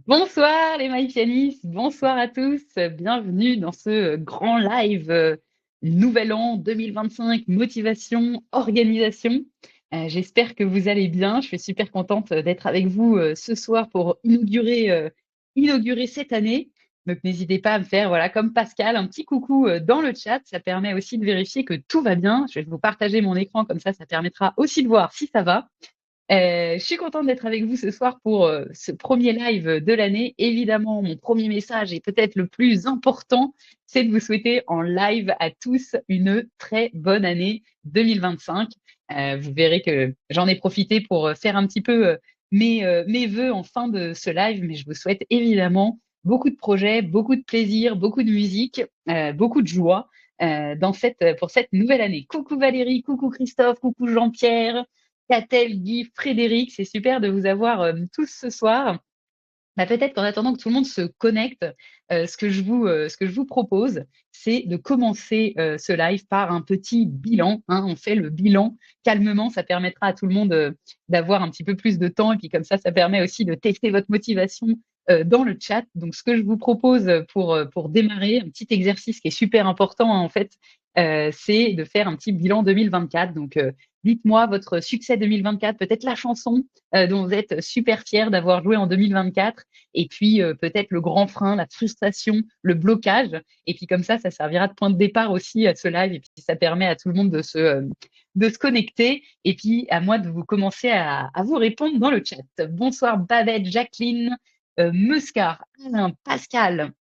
Bonsoir les MyPianistes, bonsoir à tous, bienvenue dans ce grand live Nouvel An 2025, motivation, organisation. J'espère que vous allez bien, je suis super contente d'être avec vous ce soir pour inaugurer cette année. Donc n'hésitez pas à me faire, voilà, comme Pascal, un petit coucou dans le chat, ça permet aussi de vérifier que tout va bien. Je vais vous partager mon écran, comme ça permettra aussi de voir si ça va. Je suis contente d'être avec vous ce soir pour ce premier live de l'année. Évidemment, mon premier message et peut-être le plus important, c'est de vous souhaiter en live à tous une très bonne année 2025. Vous verrez que j'en ai profité pour faire un petit peu mes vœux en fin de ce live, mais je vous souhaite évidemment beaucoup de projets, beaucoup de plaisir, beaucoup de musique, beaucoup de joie pour cette nouvelle année. Coucou Valérie, coucou Christophe, coucou Jean-Pierre. Catel, Guy, Frédéric, c'est super de vous avoir tous ce soir. Bah, peut-être qu'en attendant que tout le monde se connecte, ce que je vous propose, c'est de commencer ce live par un petit bilan, hein. On fait le bilan calmement, ça permettra à tout le monde d'avoir un petit peu plus de temps et puis comme ça permet aussi de tester votre motivation dans le chat. Donc, ce que je vous propose pour démarrer, un petit exercice qui est super important, hein, en fait, c'est de faire un petit bilan 2024. Donc, dites-moi votre succès 2024, peut-être la chanson dont vous êtes super fier d'avoir joué en 2024 et puis peut-être le grand frein, la frustration, le blocage. Et puis comme ça servira de point de départ aussi à ce live. Et puis ça permet à tout le monde de se connecter. Et puis à moi de vous commencer à vous répondre dans le chat. Bonsoir Babette, Jacqueline, Muscar, Alain, Pascal.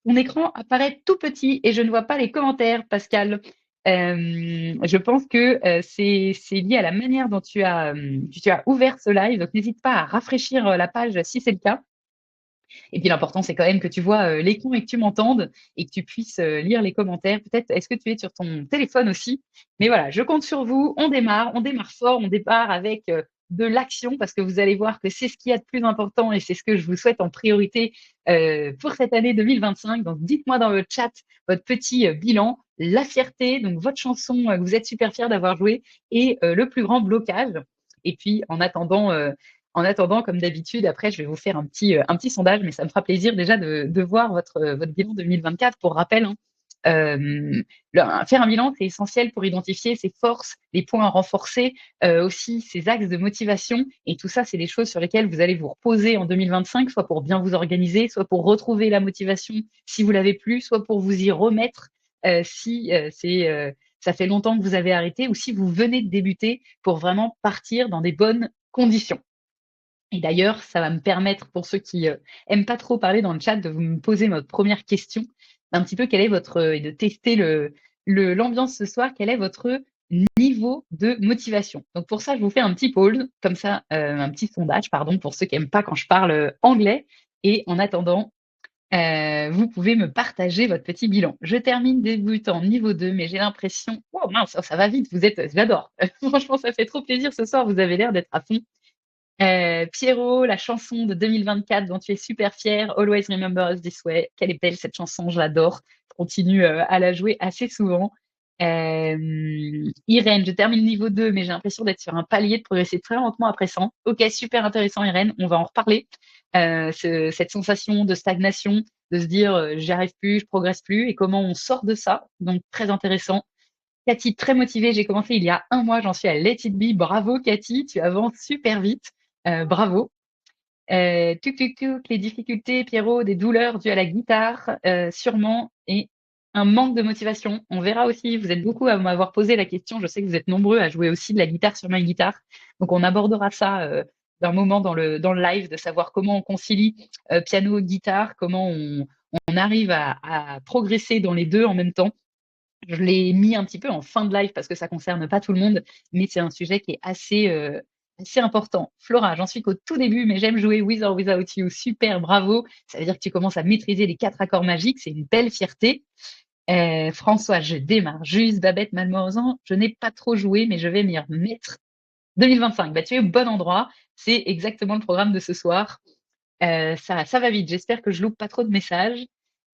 Mon écran apparaît tout petit et je ne vois pas les commentaires, Pascal. Je pense que c'est lié à la manière dont tu as ouvert ce live. Donc, n'hésite pas à rafraîchir la page si c'est le cas. Et puis l'important, c'est quand même que tu vois l'écran et que tu m'entendes et que tu puisses lire les commentaires. Peut-être, est-ce que tu es sur ton téléphone aussi? Mais voilà, je compte sur vous. On démarre fort, on démarre avec de l'action parce que vous allez voir que c'est ce qu'il y a de plus important et c'est ce que je vous souhaite en priorité pour cette année 2025. Donc, dites-moi dans le chat votre petit bilan, la fierté, donc votre chanson que vous êtes super fiers d'avoir joué et le plus grand blocage. Et puis, en attendant, comme d'habitude, après, je vais vous faire un petit sondage, mais ça me fera plaisir déjà de voir votre bilan 2024. Pour rappel, hein, faire un bilan, c'est essentiel pour identifier ses forces, les points à renforcer, aussi ses axes de motivation. Et tout ça, c'est des choses sur lesquelles vous allez vous reposer en 2025, soit pour bien vous organiser, soit pour retrouver la motivation si vous l'avez plus, soit pour vous y remettre si ça fait longtemps que vous avez arrêté ou si vous venez de débuter pour vraiment partir dans des bonnes conditions. Et d'ailleurs, ça va me permettre, pour ceux qui aiment pas trop parler dans le chat, de vous me poser votre première question, un petit peu quel est et de tester l'ambiance ce soir, quel est votre niveau de motivation. Donc pour ça, je vous fais un petit poll, comme ça, un petit sondage, pardon, pour ceux qui aiment pas quand je parle anglais. Et en attendant, vous pouvez me partager votre petit bilan. Je termine débutant niveau 2, mais j'ai l'impression, oh mince, ça va vite, j'adore. Franchement, ça fait trop plaisir ce soir, vous avez l'air d'être à fond. Pierrot, la chanson de 2024 dont tu es super fier, Always Remember Us This Way. Quelle est belle cette chanson, je l'adore. Je continue à la jouer assez souvent. Irène, je termine niveau 2, mais j'ai l'impression d'être sur un palier, de progresser très lentement après 100. Ok, super intéressant, Irène, on va en reparler. Cette sensation de stagnation, de se dire j'y arrive plus, je progresse plus, et comment on sort de ça. Donc, très intéressant. Cathy, très motivée, j'ai commencé il y a un mois, j'en suis à Let It Be. Bravo Cathy, tu avances super vite. Bravo. Les difficultés, Pierrot, des douleurs dues à la guitare, sûrement, et un manque de motivation. On verra aussi, vous êtes beaucoup à m'avoir posé la question, je sais que vous êtes nombreux à jouer aussi de la guitare sur ma guitare, donc on abordera ça d'un moment dans le live, de savoir comment on concilie piano, guitare, comment on arrive à progresser dans les deux en même temps. Je l'ai mis un petit peu en fin de live parce que ça concerne pas tout le monde, mais c'est un sujet qui est assez important. Flora, j'en suis qu'au tout début, mais j'aime jouer With or Without You. Super, bravo. Ça veut dire que tu commences à maîtriser les 4 accords magiques. C'est une belle fierté. François, je démarre juste. Babette, malheureusement, je n'ai pas trop joué, mais je vais m'y remettre. 2025, bah, tu es au bon endroit. C'est exactement le programme de ce soir. Ça va vite. J'espère que je loupe pas trop de messages.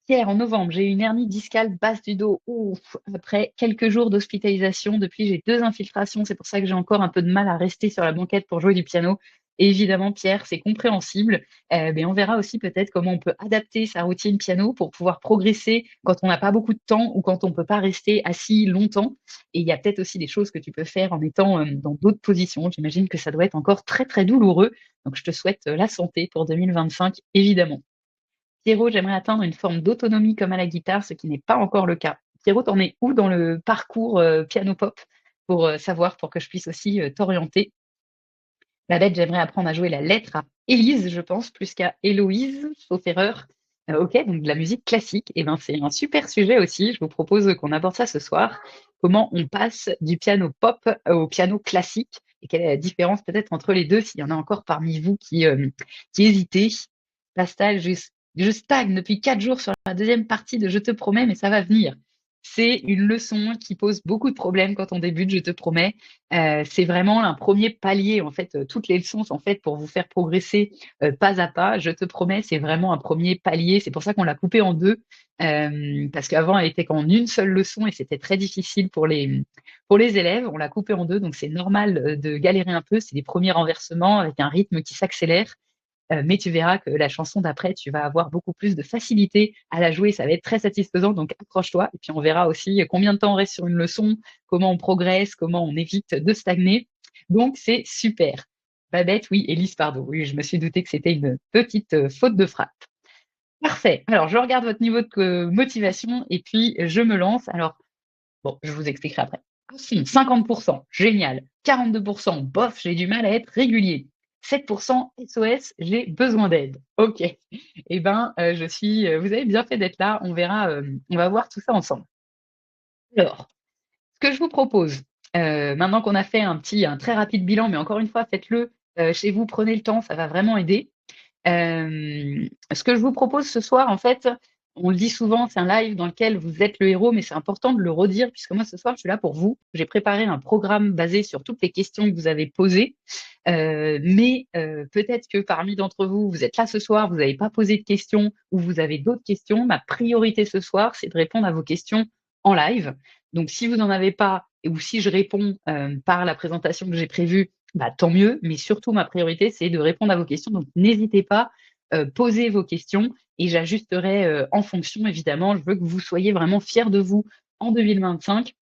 Pierre, en novembre, j'ai eu une hernie discale basse du dos. Ouf, après quelques jours d'hospitalisation, depuis j'ai 2 infiltrations. C'est pour ça que j'ai encore un peu de mal à rester sur la banquette pour jouer du piano. Évidemment, Pierre, c'est compréhensible. Mais on verra aussi peut-être comment on peut adapter sa routine piano pour pouvoir progresser quand on n'a pas beaucoup de temps ou quand on ne peut pas rester assis longtemps. Et il y a peut-être aussi des choses que tu peux faire en étant dans d'autres positions. J'imagine que ça doit être encore très, très douloureux. Donc, je te souhaite la santé pour 2025, évidemment. Pierrot, j'aimerais atteindre une forme d'autonomie comme à la guitare, ce qui n'est pas encore le cas. Pierrot, t'en es où dans le parcours piano pop pour savoir, pour que je puisse aussi t'orienter? Babette, j'aimerais apprendre à jouer la lettre à Élise, je pense, plus qu'à Héloïse, sauf erreur. Ok, donc de la musique classique, et ben c'est un super sujet aussi. Je vous propose qu'on aborde ça ce soir. Comment on passe du piano pop au piano classique et quelle est la différence peut-être entre les deux, s'il y en a encore parmi vous qui hésitez. Pascal, je stagne depuis 4 jours sur la deuxième partie de Je te promets, mais ça va venir. C'est une leçon qui pose beaucoup de problèmes quand on débute, je te promets. C'est vraiment un premier palier en fait, toutes les leçons sont faites pour vous faire progresser, pas à pas. Je te promets, c'est vraiment un premier palier. C'est pour ça qu'on l'a coupée en 2, parce qu'avant elle était qu'en une seule leçon et c'était très difficile pour les élèves. On l'a coupée en 2, donc c'est normal, de galérer un peu. C'est des premiers renversements avec un rythme qui s'accélère. Mais tu verras que la chanson d'après, tu vas avoir beaucoup plus de facilité à la jouer. Ça va être très satisfaisant, donc accroche-toi. Et puis on verra aussi combien de temps on reste sur une leçon, comment on progresse, comment on évite de stagner. Donc c'est super. Babette, oui, Élise, pardon. Oui, je me suis douté que c'était une petite faute de frappe. Parfait. Alors, je regarde votre niveau de motivation et puis je me lance. Alors, bon, je vous expliquerai après. Ah si, 50%, génial. 42%, bof, j'ai du mal à être régulier. 7% SOS, j'ai besoin d'aide. Ok. Eh ben, vous avez bien fait d'être là. On verra, on va voir tout ça ensemble. Alors, ce que je vous propose, maintenant qu'on a fait un très rapide bilan, mais encore une fois, faites-le chez vous, prenez le temps, ça va vraiment aider. Ce que je vous propose ce soir, en fait, on le dit souvent, c'est un live dans lequel vous êtes le héros, mais c'est important de le redire puisque moi, ce soir, je suis là pour vous. J'ai préparé un programme basé sur toutes les questions que vous avez posées. Mais peut-être que parmi d'entre vous, vous êtes là ce soir, vous n'avez pas posé de questions ou vous avez d'autres questions. Ma priorité ce soir, c'est de répondre à vos questions en live. Donc, si vous n'en avez pas ou si je réponds par la présentation que j'ai prévue, bah, tant mieux, mais surtout ma priorité, c'est de répondre à vos questions. Donc n'hésitez pas, posez vos questions et j'ajusterai, en fonction évidemment. Je veux que vous soyez vraiment fiers de vous en 2025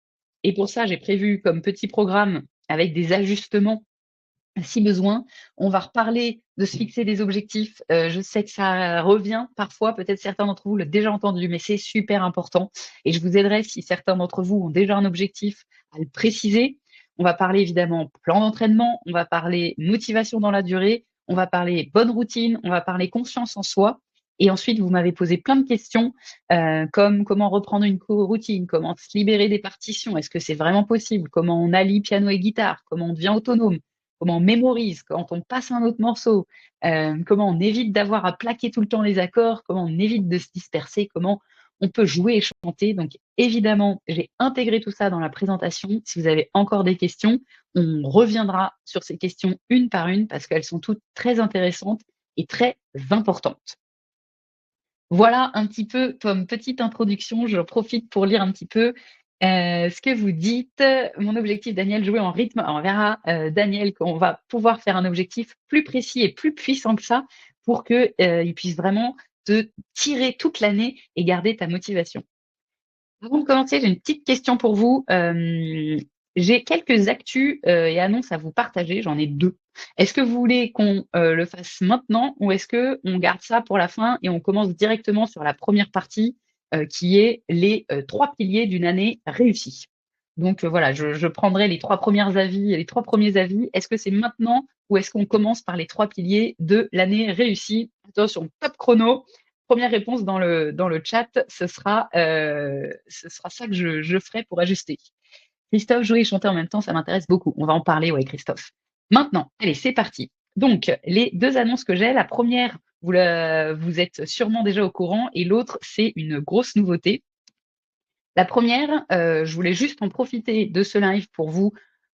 et pour ça, j'ai prévu comme petit programme avec des ajustements si besoin. On va reparler de se fixer des objectifs. Je sais que ça revient parfois, peut-être certains d'entre vous l'ont déjà entendu, mais c'est super important et je vous aiderai si certains d'entre vous ont déjà un objectif à le préciser. On va parler évidemment plan d'entraînement, on va parler motivation dans la durée, on va parler bonne routine, on va parler confiance en soi et ensuite vous m'avez posé plein de questions, comme comment reprendre une routine, comment se libérer des partitions, est-ce que c'est vraiment possible? Comment on allie piano et guitare? Comment on devient autonome? Comment on mémorise quand on passe un autre morceau, comment on évite d'avoir à plaquer tout le temps les accords, comment on évite de se disperser, comment on peut jouer et chanter. Donc évidemment, j'ai intégré tout ça dans la présentation. Si vous avez encore des questions, on reviendra sur ces questions une par une parce qu'elles sont toutes très intéressantes et très importantes. Voilà un petit peu comme petite introduction, je profite pour lire un petit peu, ce que vous dites. Mon objectif, Daniel, jouer en rythme. Alors on verra, Daniel, qu'on va pouvoir faire un objectif plus précis et plus puissant que ça pour que, il puisse vraiment te tirer toute l'année et garder ta motivation. Avant de commencer, j'ai une petite question pour vous. J'ai quelques actus, et annonces à vous partager, j'en ai 2. Est-ce que vous voulez qu'on, le fasse maintenant ou est-ce qu'on garde ça pour la fin et on commence directement sur la première partie, qui est les, 3 piliers d'une année réussie? Donc, voilà, je prendrai les 3 premiers avis. Est-ce que c'est maintenant ou est-ce qu'on commence par les 3 piliers de l'année réussie? Attention, top chrono. Première réponse dans le chat, ce sera ça que je ferai pour ajuster. Christophe, jouer et chanter en même temps, ça m'intéresse beaucoup. On va en parler, ouais, Christophe. Maintenant, allez, c'est parti. Donc, les 2 annonces que j'ai, la première, vous êtes sûrement déjà au courant et l'autre, c'est une grosse nouveauté. La première, je voulais juste en profiter de ce live pour vous,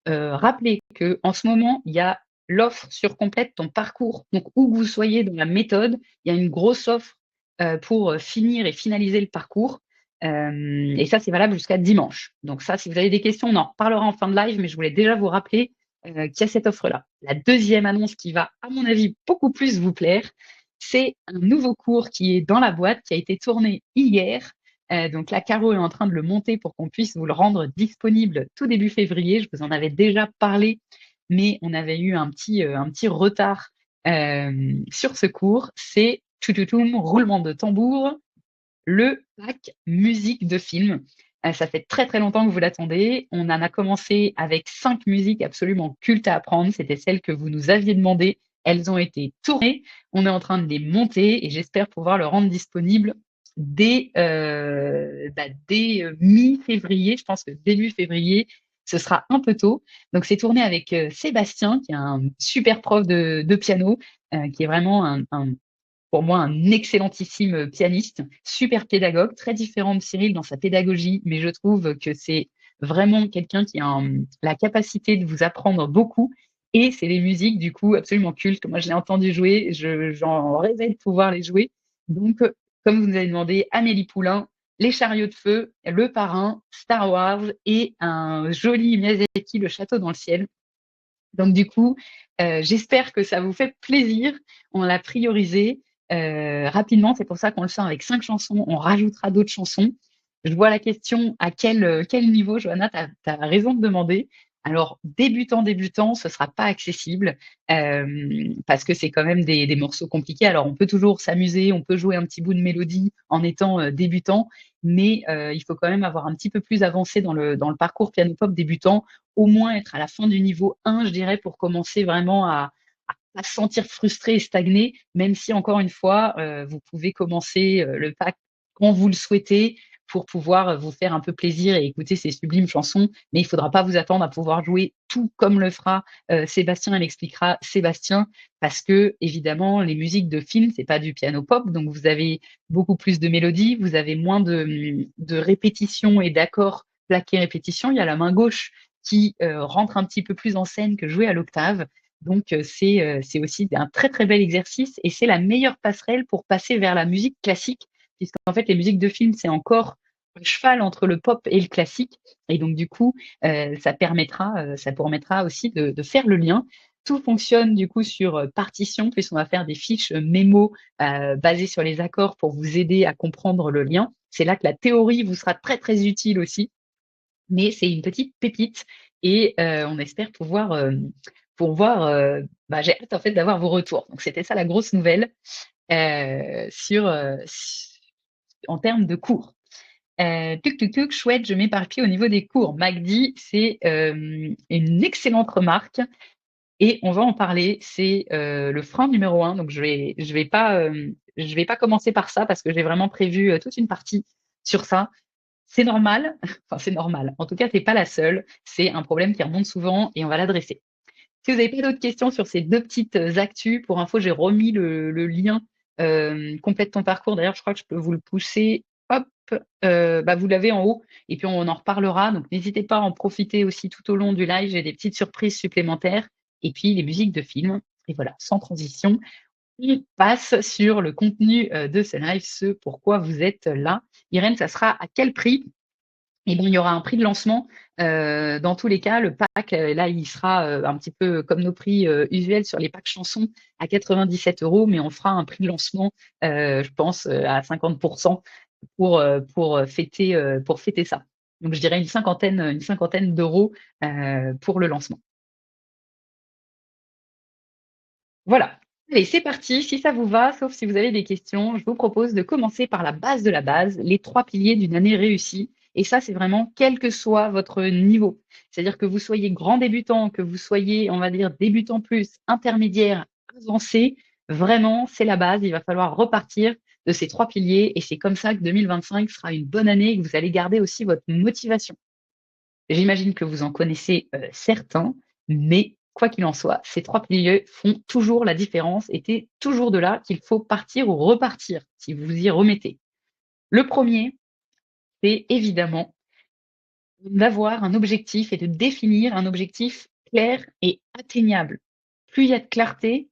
rappeler qu'en ce moment, il y a l'offre sur Complète ton parcours. Donc où que vous soyez dans la méthode, il y a une grosse offre, pour, finir et finaliser le parcours. Et ça, c'est valable jusqu'à dimanche. Donc ça, si vous avez des questions, on en reparlera en fin de live, mais je voulais déjà vous rappeler qui a cette offre-là. La deuxième annonce qui va, à mon avis, beaucoup plus vous plaire, c'est un nouveau cours qui est dans la boîte, qui a été tourné hier. Donc là, Caro est en train de le monter pour qu'on puisse vous le rendre disponible tout début février. Je vous en avais déjà parlé, mais on avait eu un petit retard sur ce cours. C'est tututum, roulement de tambour, le pack musique de film. Ça fait très très longtemps que vous l'attendez. On en a commencé avec 5 musiques absolument cultes à apprendre. C'était celles que vous nous aviez demandées. Elles ont été tournées. On est en train de les monter et j'espère pouvoir le rendre disponible dès mi-février. Je pense que début février, ce sera un peu tôt. Donc c'est tourné avec Sébastien, qui est un super prof de piano, qui est vraiment pour moi, un excellentissime pianiste, super pédagogue, très différent de Cyril dans sa pédagogie, mais je trouve que c'est vraiment quelqu'un qui a la capacité de vous apprendre beaucoup. Et c'est des musiques, du coup, absolument cultes. Moi, je l'ai entendu jouer, j'en rêvais de pouvoir les jouer. Donc, comme vous nous avez demandé, Amélie Poulain, Les Chariots de Feu, Le Parrain, Star Wars et un joli Miyazaki, Le Château dans le ciel. Donc du coup, j'espère que ça vous fait plaisir. On l'a priorisé rapidement, c'est pour ça qu'on le sort avec 5 chansons. On rajoutera d'autres chansons. Je vois la question à quel niveau, Johanna, tu as raison de demander. Alors, débutant, ce sera pas accessible parce que c'est quand même des morceaux compliqués. Alors, on peut toujours s'amuser, on peut jouer un petit bout de mélodie en étant débutant, mais il faut quand même avoir un petit peu plus avancé dans le parcours piano-pop débutant, au moins être à la fin du niveau 1, je dirais, pour commencer vraiment à pas se sentir frustré et stagné, même si, encore une fois, vous pouvez commencer le pack quand vous le souhaitez pour pouvoir vous faire un peu plaisir et écouter ces sublimes chansons. Mais il ne faudra pas vous attendre à pouvoir jouer tout comme le fera Sébastien et l'expliquera Sébastien, parce que, évidemment, les musiques de film, c'est pas du piano pop, donc vous avez beaucoup plus de mélodies, vous avez moins de répétitions et d'accords plaqués répétition. Il y a la main gauche qui rentre un petit peu plus en scène que jouer à l'octave. Donc, c'est aussi un très, très bel exercice et c'est la meilleure passerelle pour passer vers la musique classique, puisqu'en fait, les musiques de film, c'est encore un cheval entre le pop et le classique. Et donc, du coup, ça permettra aussi de faire le lien. Tout fonctionne du coup sur partition, puisqu'on va faire des fiches mémo basées sur les accords pour vous aider à comprendre le lien. C'est là que la théorie vous sera très, très utile aussi, mais c'est une petite pépite et on espère pouvoir, j'ai hâte en fait d'avoir vos retours. Donc c'était ça la grosse nouvelle en termes de cours. Tuc, chouette, je m'éparpille au niveau des cours. MACD, c'est une excellente remarque et on va en parler. C'est le frein numéro un. Donc je vais pas commencer par ça parce que j'ai vraiment prévu toute une partie sur ça. C'est normal, enfin c'est normal. En tout cas, t'es pas la seule. C'est un problème qui remonte souvent et on va l'adresser. Si vous n'avez pas d'autres questions sur ces deux petites actus, pour info, j'ai remis le lien complète ton parcours. D'ailleurs, je crois que je peux vous le pousser. Hop, vous l'avez en haut et puis on en reparlera. Donc n'hésitez pas à en profiter aussi tout au long du live. J'ai des petites surprises supplémentaires et puis les musiques de films. Et voilà, sans transition, on passe sur le contenu de ce live, ce pourquoi vous êtes là. Irène, ça sera à quel prix? Et bon, il y aura un prix de lancement. Dans tous les cas, le pack, là, il sera un petit peu comme nos prix usuels sur les packs chansons à 97 €, mais on fera un prix de lancement, je pense, à 50% pour fêter ça. Donc, je dirais une cinquantaine d'euros pour le lancement. Voilà. Allez, c'est parti. Si ça vous va, sauf si vous avez des questions, je vous propose de commencer par la base de la base, les 3 piliers d'une année réussie. Et ça, c'est vraiment quel que soit votre niveau. C'est-à-dire que vous soyez grand débutant, que vous soyez, on va dire, débutant plus, intermédiaire, avancé, vraiment, c'est la base. Il va falloir repartir de ces 3 piliers. Et c'est comme ça que 2025 sera une bonne année et que vous allez garder aussi votre motivation. J'imagine que vous en connaissez certains, mais quoi qu'il en soit, ces 3 piliers font toujours la différence et c'est toujours de là qu'il faut partir ou repartir si vous vous y remettez. Le premier, c'est évidemment d'avoir un objectif et de définir un objectif clair et atteignable. Plus il y a de clarté,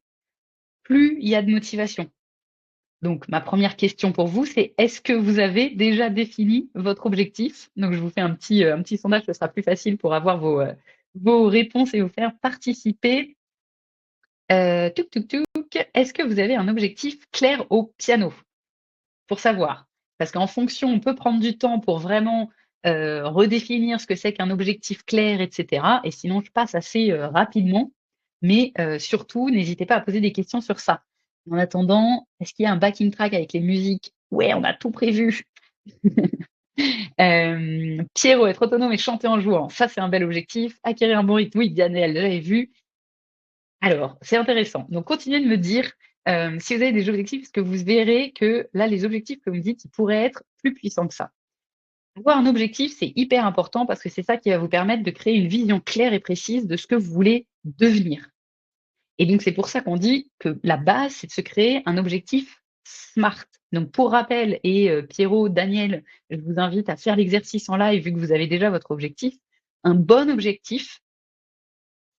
plus il y a de motivation. Donc ma première question pour vous, c'est est-ce que vous avez déjà défini votre objectif? Donc je vous fais un petit sondage, ce sera plus facile pour avoir vos réponses et vous faire participer. Touc, touc, touc. Est-ce que vous avez un objectif clair au piano? Pour savoir. Parce qu'en fonction, on peut prendre du temps pour vraiment, redéfinir ce que c'est qu'un objectif clair et cetera et sinon je passe assez, rapidement. Mais, surtout, n'hésitez pas à poser des questions sur ça. En attendant, est-ce qu'il y a un backing track avec les musiques? Ouais, on a tout prévu. Pierrot, être autonome et chanter en jouant, ça c'est un bel objectif. Acquérir un bon rythme, oui, Dianelle, j'avais vu. Alors, c'est intéressant. Donc, continuez de me dire si vous avez des objectifs, parce que vous verrez que là, les objectifs que vous me dites, ils pourraient être plus puissants que ça. Avoir un objectif, c'est hyper important parce que c'est ça qui va vous permettre de créer une vision claire et précise de ce que vous voulez devenir. Et donc, c'est pour ça qu'on dit que la base, c'est de se créer un objectif SMART. Donc, pour rappel, et Pierrot, Daniel, je vous invite à faire l'exercice en live vu que vous avez déjà votre objectif. Un bon objectif,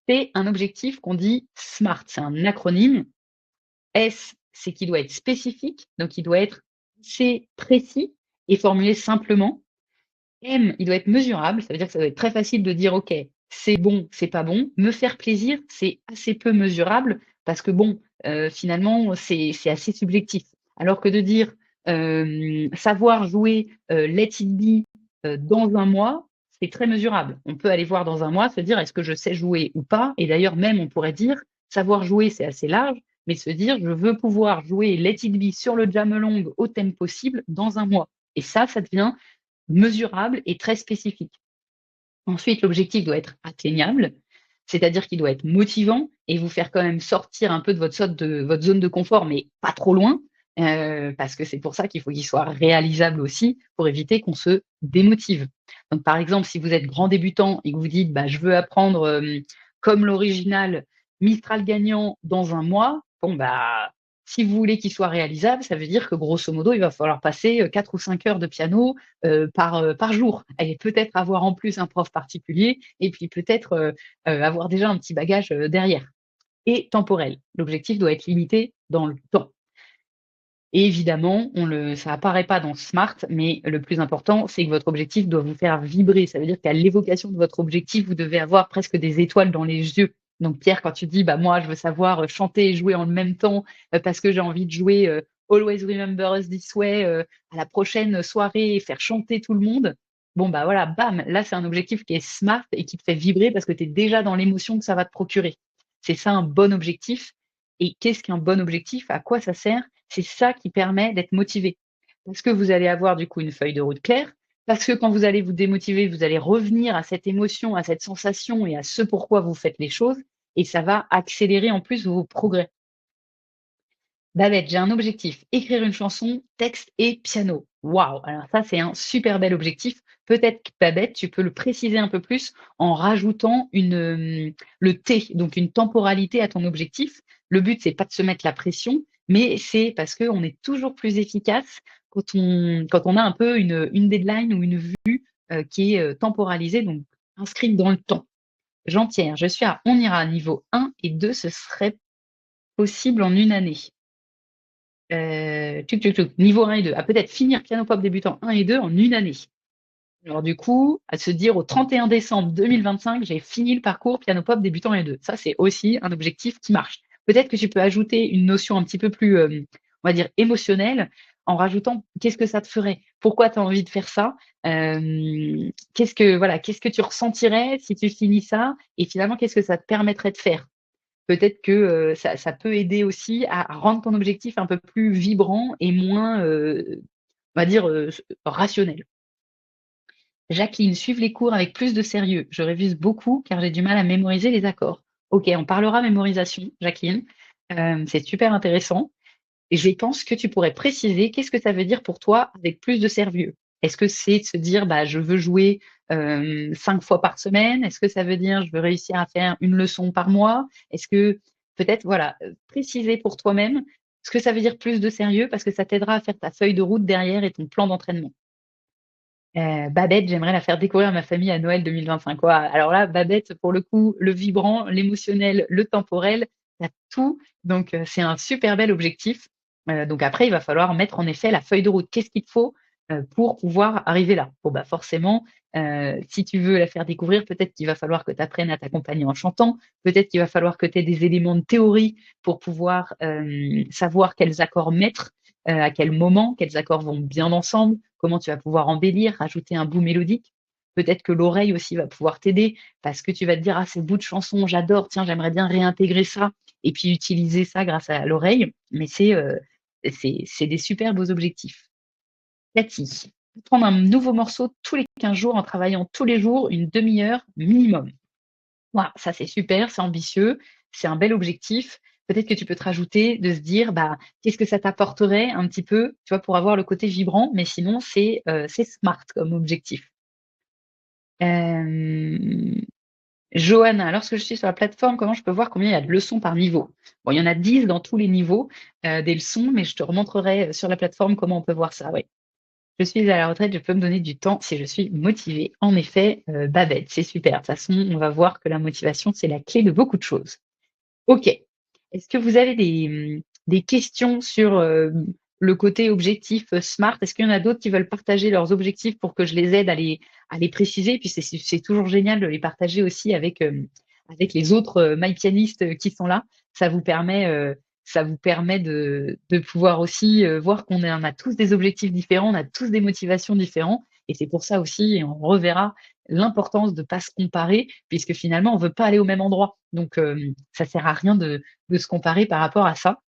c'est un objectif qu'on dit SMART. C'est un acronyme. S, c'est qu'il doit être spécifique, donc il doit être assez précis et formulé simplement. M, il doit être mesurable, ça veut dire que ça doit être très facile de dire: «OK, c'est bon, c'est pas bon». Me faire plaisir, c'est assez peu mesurable parce que bon, finalement, c'est assez subjectif. Alors que de dire, savoir jouer, Let It Be, dans un mois, c'est très mesurable. On peut aller voir dans un mois, se dire: «Est-ce que je sais jouer ou pas?» et d'ailleurs même on pourrait dire, savoir jouer, c'est assez large, mais se dire: «Je veux pouvoir jouer Let It Be sur le Jamelong au thème possible dans un mois» et ça devient mesurable et très spécifique. Ensuite, l'objectif doit être atteignable, c'est-à-dire qu'il doit être motivant et vous faire quand même sortir un peu de votre zone de confort, mais pas trop loin, parce que c'est pour ça qu'il faut qu'il soit réalisable aussi, pour éviter qu'on se démotive. Donc par exemple, si vous êtes grand débutant et que vous dites: «Bah, je veux apprendre, comme l'original Mistral gagnant dans un mois», bon, bah, si vous voulez qu'il soit réalisable, ça veut dire que grosso modo, il va falloir passer, 4 ou 5 heures de piano, par jour et peut-être avoir en plus un prof particulier et puis peut-être, avoir déjà un petit bagage, derrière et temporel. L'objectif doit être limité dans le temps et évidemment, ça apparaît pas dans SMART, mais le plus important, c'est que votre objectif doit vous faire vibrer. Ça veut dire qu'à l'évocation de votre objectif, vous devez avoir presque des étoiles dans les yeux. Donc Pierre, quand tu dis: «Bah, moi, je veux savoir, chanter et jouer en même temps, parce que j'ai envie de jouer, Always Remember Us This Way, à la prochaine soirée et faire chanter tout le monde». Bon, bah, voilà, bam, là, c'est un objectif qui est SMART et qui te fait vibrer parce que tu es déjà dans l'émotion que ça va te procurer. C'est ça un bon objectif et qu'est-ce qu'un bon objectif? À quoi ça sert? C'est ça qui permet d'être motivé. Parce que vous allez avoir du coup une feuille de route claire, parce que quand vous allez vous démotiver, vous allez revenir à cette émotion, à cette sensation et à ce pourquoi vous faites les choses et ça va accélérer en plus vos progrès. Babette, j'ai un objectif, écrire une chanson, texte et piano. Waouh! Alors ça, c'est un super bel objectif. Peut-être que Babette, tu peux le préciser un peu plus en rajoutant le T, donc une temporalité à ton objectif. Le but, c'est pas de se mettre la pression, mais c'est parce qu'on est toujours plus efficace quand on a un peu une deadline ou une vue, qui est, temporalisée, donc inscrite dans le temps. Jean-Pierre, je suis à On ira niveau 1 et 2, ce serait possible en une année. Tuc, tuc, tuc, niveau 1 et 2. Ah, peut-être finir piano pop débutant 1 et 2 en une année. Alors du coup, à se dire au 31 décembre 2025, j'ai fini le parcours piano pop débutant 1 et 2. Ça, c'est aussi un objectif qui marche. Peut-être que tu peux ajouter une notion un petit peu plus, on va dire émotionnelle, en rajoutant qu'est-ce que ça te ferait? Pourquoi tu as envie de faire ça? Qu'est-ce que tu ressentirais si tu finis ça? Et finalement, qu'est-ce que ça te permettrait de faire? Peut-être que, ça peut aider aussi à rendre ton objectif un peu plus vibrant et moins, on va dire, rationnel. Jacqueline, suivre les cours avec plus de sérieux. Je révise beaucoup car j'ai du mal à mémoriser les accords. OK, on parlera mémorisation, Jacqueline. C'est super intéressant. Et je pense que tu pourrais préciser qu'est-ce que ça veut dire pour toi avec plus de sérieux? Est-ce que c'est de se dire: «Bah, je veux jouer, 5 fois par semaine»? Est-ce que ça veut dire: «Je veux réussir à faire une leçon par mois»? Est-ce que peut-être, voilà, préciser pour toi-même ce que ça veut dire plus de sérieux parce que ça t'aidera à faire ta feuille de route derrière et ton plan d'entraînement. Babette, j'aimerais la faire découvrir à ma famille à Noël 2025. Waouh! Alors là, Babette, pour le coup, le vibrant, l'émotionnel, le temporel, tu as tout. Donc, c'est un super bel objectif. Donc après, il va falloir mettre en effet la feuille de route. Qu'est-ce qu'il te faut? pour pouvoir arriver là. Bon, bah, forcément, si tu veux la faire découvrir, peut-être qu'il va falloir que tu apprennes à t'accompagner en chantant, peut-être qu'il va falloir que tu aies des éléments de théorie pour pouvoir, savoir quels accords mettre, à quel moment, quels accords vont bien ensemble, comment tu vas pouvoir embellir, rajouter un bout mélodique. Peut-être que l'oreille aussi va pouvoir t'aider parce que tu vas te dire: «Ah, ce bout de chanson, j'adore, tiens, j'aimerais bien réintégrer ça» et puis utiliser ça grâce à l'oreille. Mais c'est des super beaux objectifs. Cathy, prendre un nouveau morceau tous les 15 jours en travaillant tous les jours une demi-heure minimum. Waouh, ça c'est super, c'est ambitieux, c'est un bel objectif. Peut-être que tu peux te rajouter de se dire, bah, qu'est-ce que ça t'apporterait un petit peu, tu vois, pour avoir le côté vibrant, mais sinon c'est smart comme objectif. Hem, Johanna, lorsque je suis sur la plateforme, comment je peux voir combien il y a de leçons par niveau? Bon, il y en a 10 dans tous les niveaux, des leçons, mais je te remontrerai, sur la plateforme comment on peut voir ça, ouais. Je suis à la retraite, je peux me donner du temps si je suis motivée. En effet, Babette, c'est super. De toute façon, on va voir que la motivation, c'est la clé de beaucoup de choses. OK. Est-ce que vous avez des questions sur, le côté objectif, SMART? Est-ce qu'il y en a d'autres qui veulent partager leurs objectifs pour que je les aide à les préciser? Puis c'est toujours génial de les partager aussi avec, avec les autres, MyPianistes, qui sont là. Ça vous permet, ça vous permet de pouvoir aussi, voir on a tous des objectifs différents, on a tous des motivations différentes et c'est pour ça aussi et on reverra l'importance de pas se comparer puisque finalement on veut pas aller au même endroit. Donc ça sert à rien de se comparer par rapport à ça.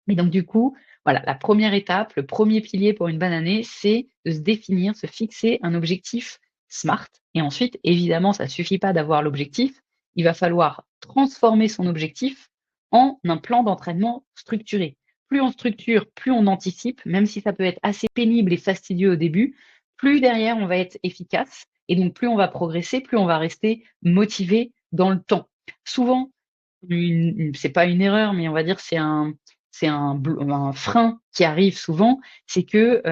Mais donc du coup, voilà, la première étape, le premier pilier pour une bonne année, c'est de se définir, se fixer un objectif SMART et ensuite, évidemment, ça suffit pas d'avoir l'objectif, il va falloir transformer son objectif en un plan d'entraînement structuré. Plus on structure, plus on anticipe, même si ça peut être assez pénible et fastidieux au début, plus derrière on va être efficace et donc plus on va progresser, plus on va rester motivé dans le temps. Souvent, c'est pas une erreur, mais on va dire c'est un frein qui arrive souvent, c'est que,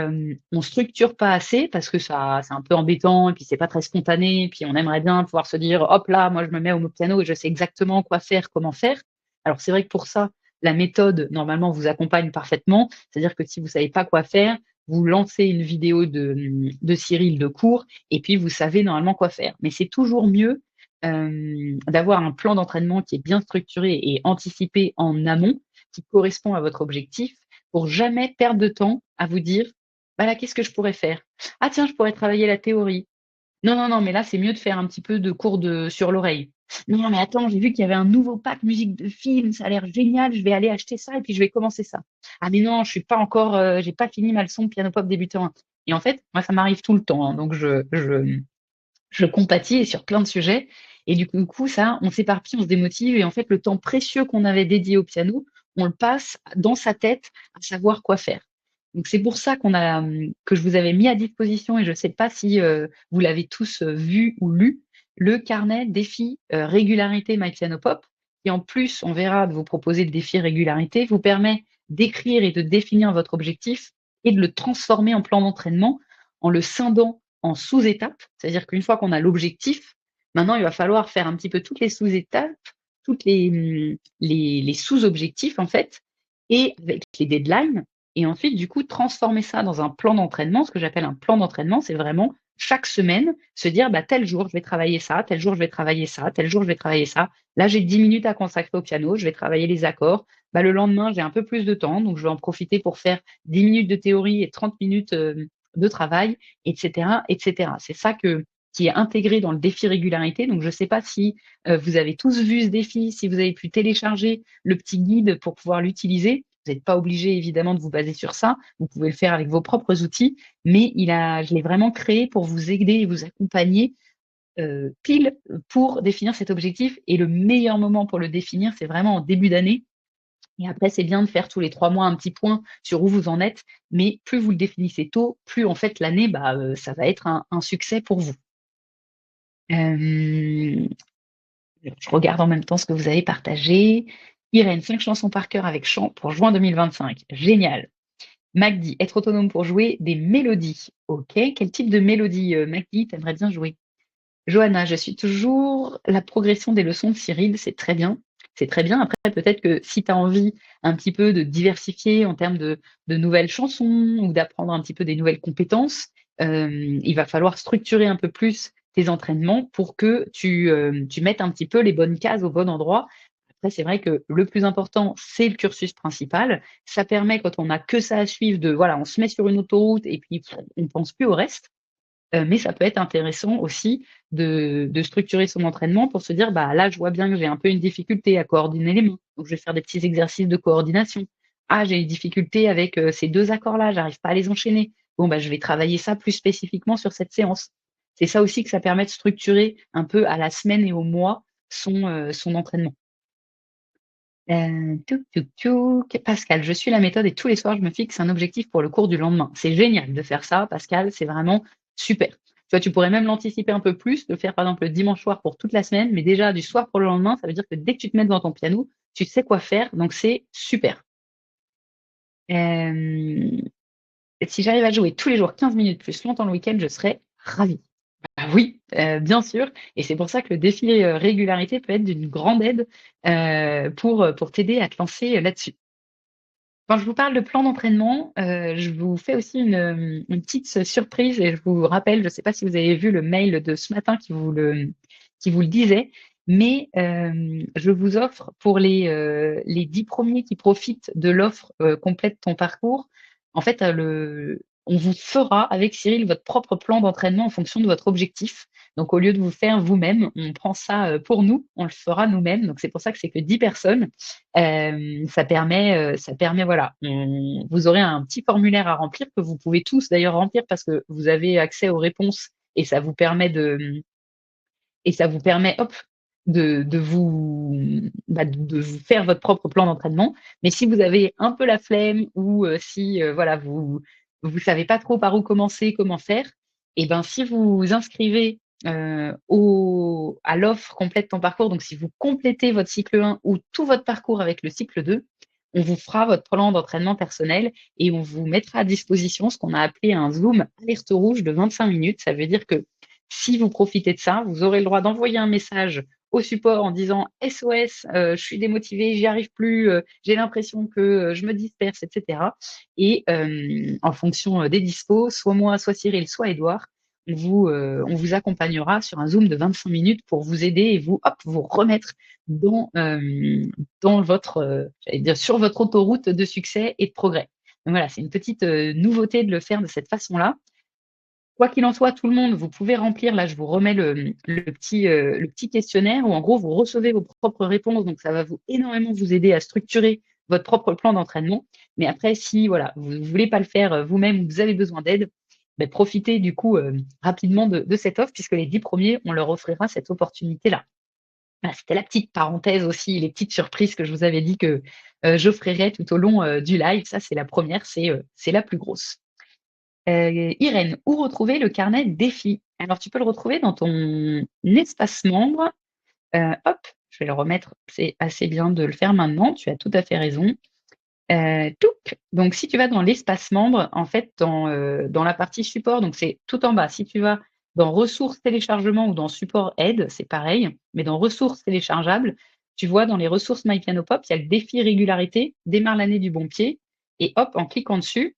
on structure pas assez parce que ça c'est un peu embêtant et puis c'est pas très spontané et puis on aimerait bien pouvoir se dire: «Hop là, moi je me mets au piano et je sais exactement quoi faire, comment faire». Alors c'est vrai que pour ça, la méthode normalement vous accompagne parfaitement. C'est-à-dire que si vous savez pas quoi faire, vous lancez une vidéo de Cyril de cours et puis vous savez normalement quoi faire. Mais c'est toujours mieux d'avoir un plan d'entraînement qui est bien structuré et anticipé en amont, qui correspond à votre objectif, pour jamais perdre de temps à vous dire: «Bah là, qu'est-ce que je pourrais faire? Ah tiens, je pourrais travailler la théorie. Non, non, non, mais là, c'est mieux de faire un petit peu de cours de sur l'oreille. Non, non, mais attends, j'ai vu qu'il y avait un nouveau pack musique de film, ça a l'air génial, je vais aller acheter ça et puis je vais commencer ça. Ah mais non, je suis pas encore, j'ai pas fini ma leçon de piano pop débutant 1». Et en fait, moi, ça m'arrive tout le temps, hein, donc je compatis sur plein de sujets et du coup ça, on s'éparpille, on se démotive et en fait le temps précieux qu'on avait dédié au piano, on le passe dans sa tête à savoir quoi faire. Donc c'est pour ça que je vous avais mis à disposition et je ne sais pas si, vous l'avez tous, vu ou lu, le carnet défi, régularité My Piano Pop qui en plus, on verra, de vous proposer le défi régularité, vous permet d'écrire et de définir votre objectif et de le transformer en plan d'entraînement en le scindant en sous-étapes. C'est-à-dire qu'une fois qu'on a l'objectif, maintenant il va falloir faire un petit peu toutes les sous-étapes, toutes les sous-objectifs en fait et avec les deadlines et ensuite du coup transformer ça dans un plan d'entraînement. Ce que j'appelle un plan d'entraînement, c'est vraiment chaque semaine se dire: «Bah, tel jour je vais travailler ça, tel jour je vais travailler ça, tel jour je vais travailler ça. Là, j'ai 10 minutes à consacrer au piano, je vais travailler les accords. Bah, le lendemain, j'ai un peu plus de temps, donc je vais en profiter pour faire 10 minutes de théorie et 30 minutes, de travail» et cetera et cetera. C'est ça qui est intégré dans le défi régularité. Donc je ne sais pas si, vous avez tous vu ce défi, si vous avez pu télécharger le petit guide pour pouvoir l'utiliser. Vous n'êtes pas obligé évidemment de vous baser sur ça. Vous pouvez le faire avec vos propres outils, mais je l'ai vraiment créé pour vous aider et vous accompagner, pile, pour définir cet objectif et le meilleur moment pour le définir, c'est vraiment en début d'année et après, c'est bien de faire tous les 3 mois un petit point sur où vous en êtes, mais plus vous le définissez tôt, plus en fait l'année, bah, ça va être un succès pour vous. Hem, je regarde en même temps ce que vous avez partagé. Irène, 5 chansons par cœur avec chant pour juin 2025. Génial. Magdi, être autonome pour jouer des mélodies. OK. Quel type de mélodie, Magdi, tu bien jouer? Johanna, je suis toujours la progression des leçons de Cyril, c'est très bien. c'est très bien. Après, peut-être que si tu as envie un petit peu de diversifier en termes de nouvelles chansons ou d'apprendre un petit peu des nouvelles compétences, il va falloir structurer un peu plus tes entraînements pour que tu mettes un petit peu les bonnes cases au bon endroit. Après, c'est vrai que le plus important, c'est le cursus principal. Ça permet, quand on n'a que ça à suivre, de voilà, on se met sur une autoroute et puis on ne pense plus au reste. Mais ça peut être intéressant aussi de structurer son entraînement pour se dire: «Bah, là, je vois bien que j'ai un peu une difficulté à coordonner les mains, donc je vais faire des petits exercices de coordination. Ah, j'ai une difficulté avec, ces 2 accords-là, j'arrive pas à les enchaîner. Bon, bah, je vais travailler ça plus spécifiquement sur cette séance». C'est ça aussi que ça permet de structurer un peu à la semaine et au mois son entraînement. Touc touc touc. Pascal: «Je suis la méthode et tous les soirs, je me fixe un objectif pour le cours du lendemain». C'est génial de faire ça, Pascal, c'est vraiment super. Tu vois, tu pourrais même l'anticiper un peu plus, de faire, par exemple, le dimanche soir pour toute la semaine, mais déjà du soir pour le lendemain, ça veut dire que dès que tu te mets devant ton piano, tu sais quoi faire, donc c'est super. Hem, Si j'arrive à jouer tous les jours 15 minutes plus longtemps le week-end, je serais ravie. Ah oui, bien sûr, et c'est pour ça que le défi, régularité peut être d'une grande aide, pour t'aider à te lancer, là-dessus. Quand je vous parle de plan d'entraînement, je vous fais aussi une petite surprise et je vous rappelle, je ne sais pas si vous avez vu le mail de ce matin qui vous le disait, mais je vous offre pour les 10 premiers qui profitent de l'offre, complète ton parcours. En fait, on vous fera avec Cyril votre propre plan d'entraînement en fonction de votre objectif. Donc au lieu de vous faire vous-même, on prend ça, pour nous, on le fera nous-mêmes. Donc c'est pour ça que c'est que 10 personnes. Ça permet voilà, vous aurez un petit formulaire à remplir que vous pouvez tous d'ailleurs remplir parce que vous avez accès aux réponses et ça vous permet hop, de vous faire votre propre plan d'entraînement. Mais si vous avez un peu la flemme ou, si, voilà, vous savez pas trop par où commencer, comment faire, et ben, si vous vous inscrivez, à l'offre complète ton parcours, donc si vous complétez votre cycle 1 ou tout votre parcours avec le cycle 2, on vous fera votre plan d'entraînement personnel et on vous mettra à disposition ce qu'on a appelé un Zoom alerte rouge de 25 minutes. Ça veut dire que si vous profitez de ça, vous aurez le droit d'envoyer un message au support en disant: «SOS, je suis démotivé, j'y arrive plus, j'ai l'impression que, je me disperse» et cetera, et en fonction, des dispos, soit moi, soit Cyril, soit Édouard, on vous accompagnera sur un Zoom de 25 minutes pour vous aider et vous, hop, vous remettre dans votre, j'allais dire sur votre autoroute de succès et de progrès. Donc voilà, c'est une petite, nouveauté de le faire de cette façon-là. Quoi qu'il en soit, tout le monde, vous pouvez remplir, là, je vous remets le petit questionnaire où en gros, vous recevez vos propres réponses, donc ça va énormément vous aider à structurer votre propre plan d'entraînement. Mais après, si voilà, vous ne voulez pas le faire, vous-même ou vous avez besoin d'aide, beh, profitez du coup, rapidement de cette offre puisque les 10 premiers, on leur offrira cette opportunité-là. Voilà, c'était la petite parenthèse aussi, les petites surprises que je vous avais dit que, j'offrirais tout au long, du live. Ça, c'est la première, c'est la plus grosse. Irène, où retrouver le carnet défis? Alors tu peux le retrouver dans ton espace membre, hop, je vais le remettre, c'est assez bien de le faire maintenant, tu as tout à fait raison. Touc! Donc si tu vas dans l'espace membre, en fait, dans la partie support, donc c'est tout en bas. Si tu vas dans ressources téléchargement ou dans support aide, c'est pareil, mais dans ressources téléchargeables, tu vois dans les ressources MyPianoPop, il y a le défi régularité, démarre l'année du bon pied et hop, en cliquant dessus,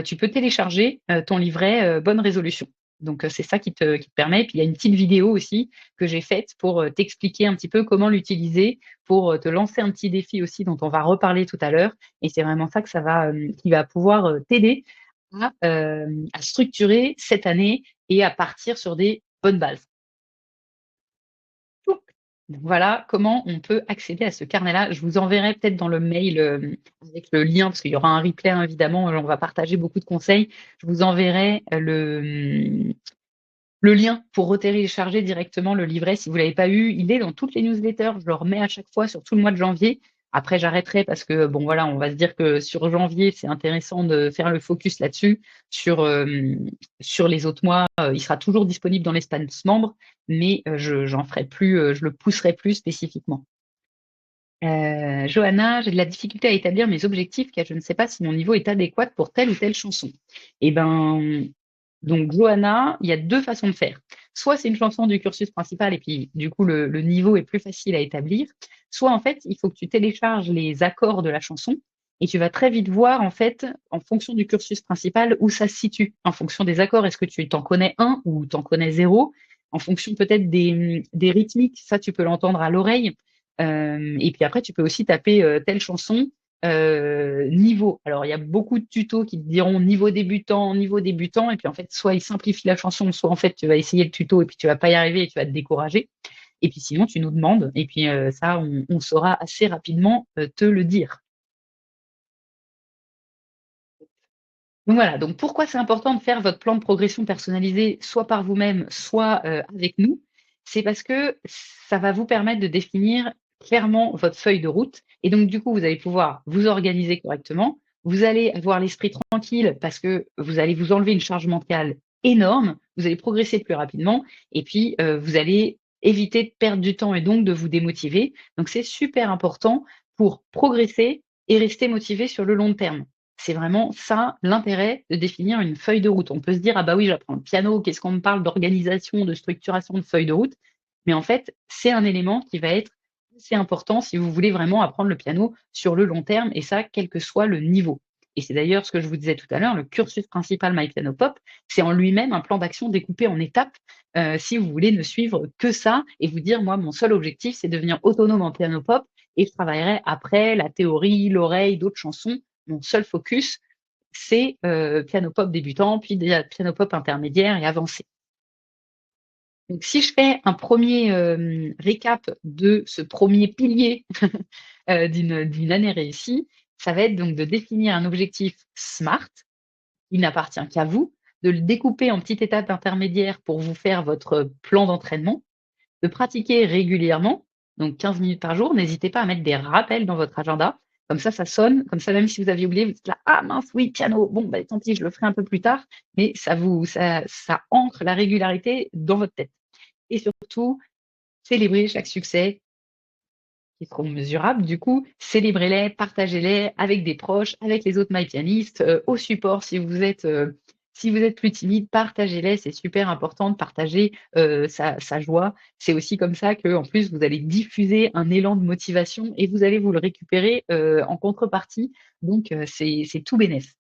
tu peux télécharger, ton livret, bonne résolution. Donc c'est ça qui te permet, et puis il y a une petite vidéo aussi que j'ai faite pour, t'expliquer un petit peu comment l'utiliser, pour, te lancer un petit défi aussi dont on va reparler tout à l'heure, et c'est vraiment ça qui va pouvoir, t'aider à structurer cette année et à partir sur des bonnes bases. Donc voilà comment on peut accéder à ce carnet-là. Je vous enverrai peut-être dans le mail, avec le lien, parce qu'il y aura un replay, hein, évidemment, on va partager beaucoup de conseils. Je vous enverrai, le lien pour retélécharger directement le livret si vous l'avez pas eu. Il est dans toutes les newsletters, je le remets à chaque fois sur tout le mois de janvier. Après j'arrêterai parce que bon voilà, on va se dire que sur janvier, c'est intéressant de faire le focus là-dessus. Sur les autres mois, il sera toujours disponible dans l'espace membre, mais j'en ferai plus, je le pousserai plus spécifiquement. Johanna: «J'ai de la difficulté à établir mes objectifs car je ne sais pas si mon niveau est adéquat pour telle ou telle chanson». Et ben Donc, Johanna, il y a deux façons de faire. Soit c'est une chanson du cursus principal et puis du coup le niveau est plus facile à établir. Soit en fait, il faut que tu télécharges les accords de la chanson et tu vas très vite voir en fait, en fonction du cursus principal, où ça se situe. En fonction des accords, est-ce que tu t'en connais un ou t'en connais zéro? En fonction peut-être des rythmiques, ça tu peux l'entendre à l'oreille. Et puis après, tu peux aussi taper telle chanson niveau. Alors, il y a beaucoup de tutos qui te diront niveau débutant, et puis en fait, soit ils simplifient la chanson, soit en fait, tu vas essayer le tuto et puis tu vas pas y arriver et tu vas te décourager. Et puis sinon, tu nous demandes, et puis ça, on saura assez rapidement te le dire. Donc voilà, donc pourquoi c'est important de faire votre plan de progression personnalisé, soit par vous-même, soit avec nous? C'est parce que ça va vous permettre de définir clairement votre feuille de route et donc du coup, vous allez pouvoir vous organiser correctement. Vous allez avoir l'esprit tranquille parce que vous allez vous enlever une charge mentale énorme, vous allez progresser plus rapidement et puis, vous allez éviter de perdre du temps et donc de vous démotiver. Donc c'est super important pour progresser et rester motivé sur le long terme. C'est vraiment ça l'intérêt de définir une feuille de route. On peut se dire: «Ah bah oui, j'apprends le piano, qu'est-ce qu'on me parle d'organisation, de structuration, de feuille de route?» Mais en fait, c'est un élément qui va être assez important si vous voulez vraiment apprendre le piano sur le long terme et ça, quel que soit le niveau. Et c'est d'ailleurs ce que je vous disais tout à l'heure, le cursus principal My Piano Pop, c'est en lui-même un plan d'action découpé en étapes, si vous voulez ne suivre que ça et vous dire: «Moi, mon seul objectif, c'est de devenir autonome en piano pop et je travaillerai après la théorie, l'oreille, d'autres chansons mon seul focus, c'est piano pop débutant, puis déjà piano pop intermédiaire et avancé. Donc si je fais un premier récap de ce premier pilier d'une année réussie, ça va être donc de définir un objectif SMART, il n'appartient qu'à vous, de le découper en petites étapes intermédiaires pour vous faire votre plan d'entraînement, de pratiquer régulièrement, donc 15 minutes par jour. N'hésitez pas à mettre des rappels dans votre agenda. Comme ça sonne. Comme ça, même si vous aviez oublié, vous êtes là, ah mince, oui, piano. Bon, bah, tant pis, je le ferai un peu plus tard. Mais ça ancre la régularité dans votre tête. Et surtout, célébrez chaque succès qui seront mesurables. Du coup, célébrez-les, partagez-les avec des proches, avec les autres MyPianistes, au support si vous êtes plus timide, partagez-les. C'est super important de partager sa joie. C'est aussi comme ça que, en plus, vous allez diffuser un élan de motivation et vous allez vous le récupérer en contrepartie. Donc, c'est tout bénef.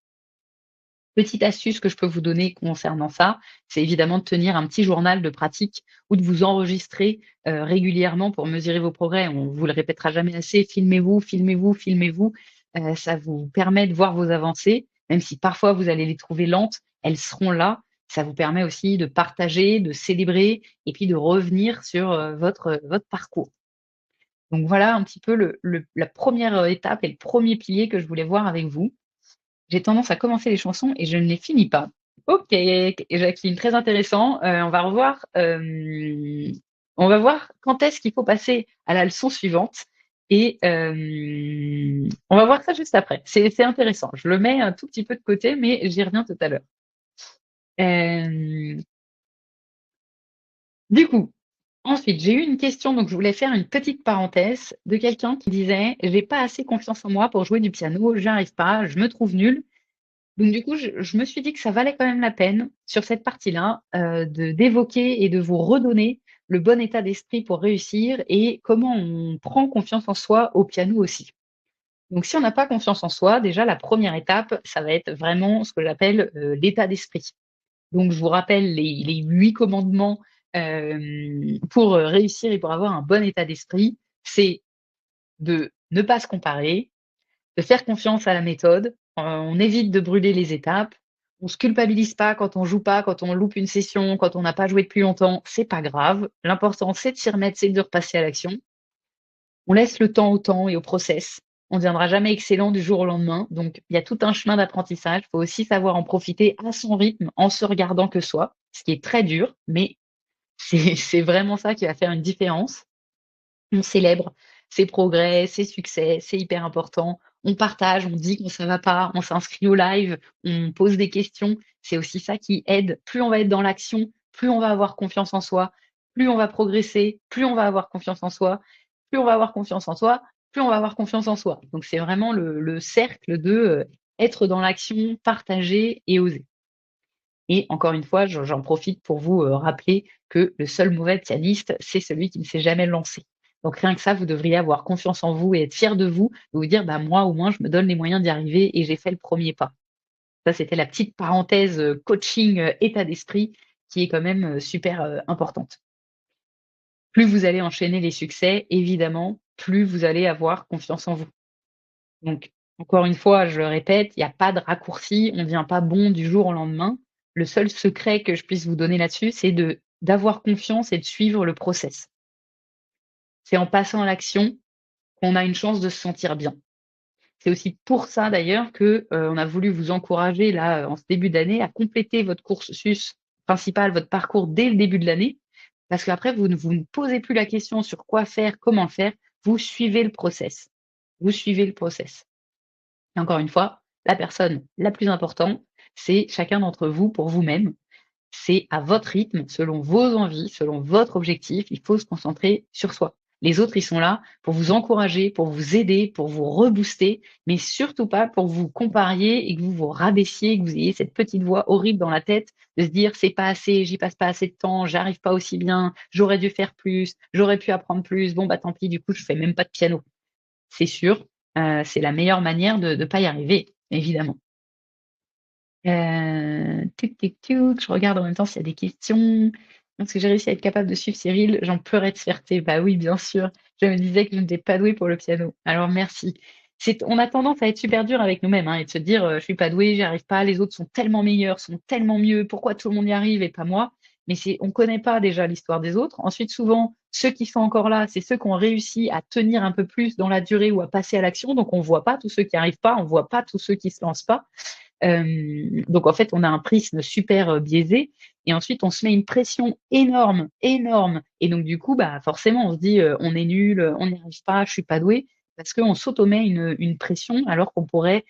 Petite astuce que je peux vous donner concernant ça, c'est évidemment de tenir un petit journal de pratique ou de vous enregistrer, régulièrement pour mesurer vos progrès. On vous le répétera jamais assez, filmez-vous, filmez-vous, filmez-vous. Ça vous permet de voir vos avancées, même si parfois vous allez les trouver lentes, elles seront là. Ça vous permet aussi de partager, de célébrer et puis de revenir sur, votre parcours. Donc voilà un petit peu la première étape et le premier pilier que je voulais voir avec vous. J'ai tendance à commencer les chansons et je ne les finis pas. OK, Jacqueline, très intéressant. On va voir quand est-ce qu'il faut passer à la leçon suivante et on va voir ça juste après. C'est intéressant. Je le mets un tout petit peu de côté, mais j'y reviens tout à l'heure. Hem, du coup, ensuite, j'ai eu une question, donc je voulais faire une petite parenthèse de quelqu'un qui disait: «J'ai pas assez confiance en moi pour jouer du piano, j'arrive pas, je me trouve nulle». Donc du coup, je me suis dit que ça valait quand même la peine, sur cette partie-là, de d'évoquer et de vous redonner le bon état d'esprit pour réussir et comment on prend confiance en soi au piano aussi. Donc si on n'a pas confiance en soi, déjà la première étape, ça va être vraiment ce que j'appelle, l'état d'esprit. Donc je vous rappelle les 8 commandements, pour, réussir et pour avoir un bon état d'esprit. C'est de ne pas se comparer, de faire confiance à la méthode, on évite de brûler les étapes, on se culpabilise pas quand on joue pas, quand on loupe une session, quand on n'a pas joué depuis longtemps, c'est pas grave. L'important, c'est de s'y remettre, c'est de repasser à l'action. On laisse le temps au temps et au process. On ne deviendra jamais excellent du jour au lendemain, donc il y a tout un chemin d'apprentissage. Il faut aussi savoir en profiter à son rythme, en se regardant que soi, ce qui est très dur, mais c'est vraiment ça qui va faire une différence. On célèbre ses progrès, ses succès, c'est hyper important. On partage, on dit quand ça va pas, on s'inscrit au live, on pose des questions. C'est aussi ça qui aide. Plus on va être dans l'action, plus on va avoir confiance en soi, plus on va progresser, plus on va avoir confiance en soi, plus on va avoir confiance en soi, plus on va avoir confiance en soi. Donc c'est vraiment le cercle de, être dans l'action, partager et oser. Et encore une fois, j'en profite pour vous, rappeler que le seul mauvais pianiste, c'est celui qui ne s'est jamais lancé. Donc rien que ça, vous devriez avoir confiance en vous et être fier de vous, de vous dire: «Bah, moi, au moins, je me donne les moyens d'y arriver et j'ai fait le premier pas». Ça, c'était la petite parenthèse, coaching, état d'esprit qui est quand même, super, importante. Plus vous allez enchaîner les succès, évidemment, plus vous allez avoir confiance en vous. Donc encore une fois, je le répète, il y a pas de raccourci, on ne devient pas bon du jour au lendemain. Le seul secret que je puisse vous donner là-dessus, c'est d'avoir confiance et de suivre le process. C'est en passant à l'action qu'on a une chance de se sentir bien. C'est aussi pour ça d'ailleurs que, on a voulu vous encourager là, en ce début d'année à compléter votre cursus principal, votre parcours dès le début de l'année. Parce qu'après vous ne posez plus la question sur quoi faire, comment faire, vous suivez le process. Vous suivez le process. Et encore une fois, la personne la plus importante, c'est chacun d'entre vous pour vous-même. C'est à votre rythme, selon vos envies, selon votre objectif, il faut se concentrer sur soi. Les autres, ils sont là pour vous encourager, pour vous aider, pour vous rebooster, mais surtout pas pour vous comparier et que vous vous rabaissiez, que vous ayez cette petite voix horrible dans la tête de se dire c'est pas assez, j'y passe pas assez de temps, j'arrive pas aussi bien, j'aurais dû faire plus, j'aurais pu apprendre plus, bon bah tant pis, du coup je fais même pas de piano. C'est sûr, c'est la meilleure manière de pas y arriver, évidemment. Tuk tuk tuk, je regarde en même temps s'il y a des questions. Est-ce que j'ai réussi à être capable de suivre Cyril? J'en pleurais de fierté. Bah oui, bien sûr. Je me disais que je n'étais pas douée pour le piano. Alors merci. On a tendance à être super dur avec nous-mêmes, hein, et de se dire, je suis pas douée, j'y arrive pas, les autres sont tellement meilleurs, sont tellement mieux, pourquoi tout le monde y arrive et pas moi? Mais on connaît pas déjà l'histoire des autres. Ensuite, souvent, ceux qui sont encore là, c'est ceux qui ont réussi à tenir un peu plus dans la durée ou à passer à l'action. Donc on voit pas tous ceux qui arrivent pas, on voit pas tous ceux qui se lancent pas. Donc en fait, on a un prisme super, biaisé et ensuite on se met une pression énorme, énorme et donc du coup, bah, forcément on se dit, «On est nul, on n'y arrive pas, je suis pas doué» parce qu'on s'auto-met une pression alors qu'on pourrait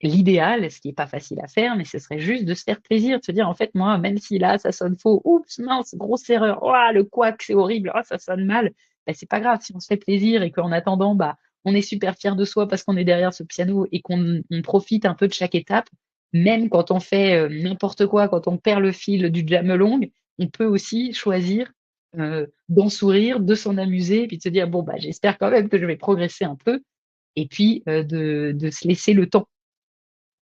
l'idéal, ce qui est pas facile à faire, mais ce serait juste de se faire plaisir, de se dire: «En fait, moi, même si là, ça sonne faux, oups, mince, grosse erreur, ouah, le couac, c'est horrible, ah, ça sonne mal». Bah, c'est pas grave si on se fait plaisir et qu'en attendant, bah, on est super fier de soi parce qu'on est derrière ce piano et qu'on profite un peu de chaque étape. Même quand on fait, n'importe quoi, quand on perd le fil du jamelong, on peut aussi choisir, d'en sourire, de s'en amuser et puis de se dire: «Bon, bah, j'espère quand même que je vais progresser un peu» et puis, de se laisser le temps.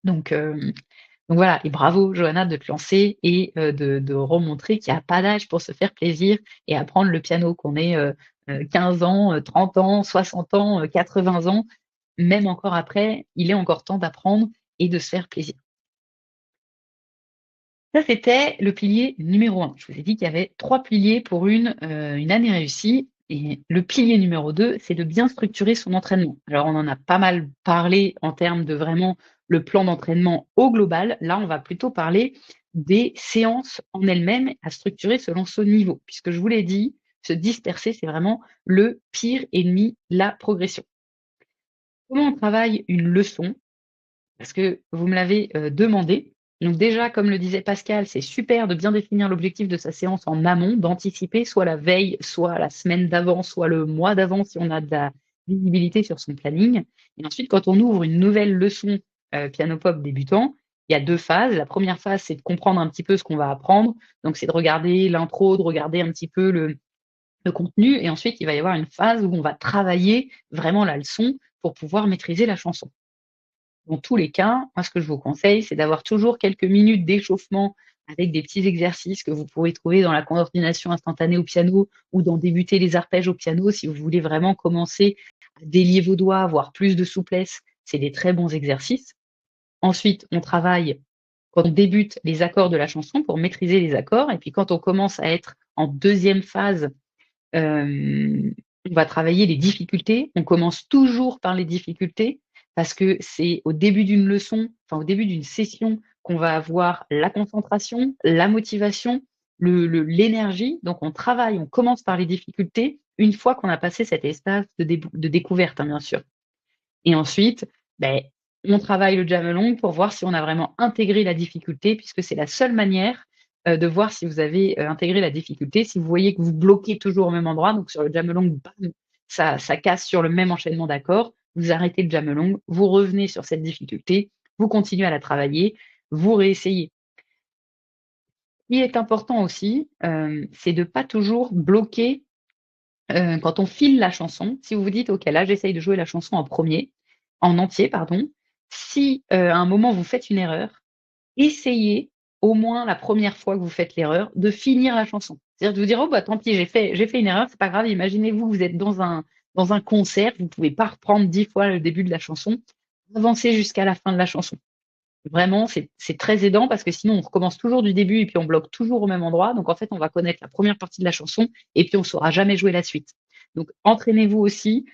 Donc, donc voilà et bravo Johanna de te lancer et de remontrer qu'il y a pas d'âge pour se faire plaisir et apprendre le piano, qu'on ait, 15 ans, 30 ans, 60 ans, 80 ans, même encore après, il est encore temps d'apprendre et de se faire plaisir. Ça, c'était le pilier numéro un. Je vous ai dit qu'il y avait 3 piliers pour une année réussie et le pilier numéro 2, c'est de bien structurer son entraînement. Alors, on en a pas mal parlé en termes de vraiment le plan d'entraînement au global. Là, on va plutôt parler des séances en elles-mêmes à structurer selon son niveau. Puisque je vous l'ai dit, se disperser, c'est vraiment le pire ennemi de la progression. Comment on travaille une leçon? Parce que vous me l'avez, demandé. Donc déjà, comme le disait Pascal, c'est super de bien définir l'objectif de sa séance en amont, d'anticiper soit la veille, soit la semaine d'avant, soit le mois d'avant si on a de la visibilité sur son planning et ensuite quand on ouvre une nouvelle leçon, piano pop débutant, il y a 2 phases. La première phase, c'est de comprendre un petit peu ce qu'on va apprendre. Donc c'est de regarder l'intro, de regarder un petit peu le contenu et ensuite il va y avoir une phase où on va travailler vraiment la leçon pour pouvoir maîtriser la chanson. Dans tous les cas, moi, ce que je vous conseille, c'est d'avoir toujours quelques minutes d'échauffement avec des petits exercices que vous pourrez trouver dans la coordination instantanée au piano ou dans débuter les arpèges au piano si vous voulez vraiment commencer à délier vos doigts, avoir plus de souplesse. C'est des très bons exercices. Ensuite, on travaille quand on débute les accords de la chanson pour maîtriser les accords. Et puis quand on commence à être en deuxième phase, on va travailler les difficultés. On commence toujours par les difficultés parce que c'est au début d'une leçon, enfin au début d'une session qu'on va avoir la concentration, la motivation, l'énergie. Donc on travaille, on commence par les difficultés une fois qu'on a passé cet espace de découverte, hein, bien sûr. Et ensuite, beh, on travaille le jam along pour voir si on a vraiment intégré la difficulté puisque c'est la seule manière, de voir si vous avez, intégré la difficulté. Si vous voyez que vous bloquez toujours au même endroit, donc sur le jam along, bam, ça casse sur le même enchaînement d'accords, vous arrêtez le jam along, vous revenez sur cette difficulté, vous continuez à la travailler, vous réessayez. qui est important aussi, c'est de pas toujours bloquer, quand on file la chanson. Si vous vous dites: «OK, là, j'essaye de jouer la chanson en entier, pardon». Si, à un moment vous faites une erreur, essayez, au moins la première fois que vous faites l'erreur, de finir la chanson. C'est-à-dire de vous dire: «Oh bah, tant pis, j'ai fait une erreur, c'est pas grave». Imaginez-vous, vous êtes dans un concert, vous pouvez pas reprendre 10 fois le début de la chanson. Avancez jusqu'à la fin de la chanson. Vraiment, c'est très aidant parce que sinon on recommence toujours du début et puis on bloque toujours au même endroit. Donc en fait, on va connaître la première partie de la chanson et puis on saura jamais jouer la suite. Donc entraînez-vous aussi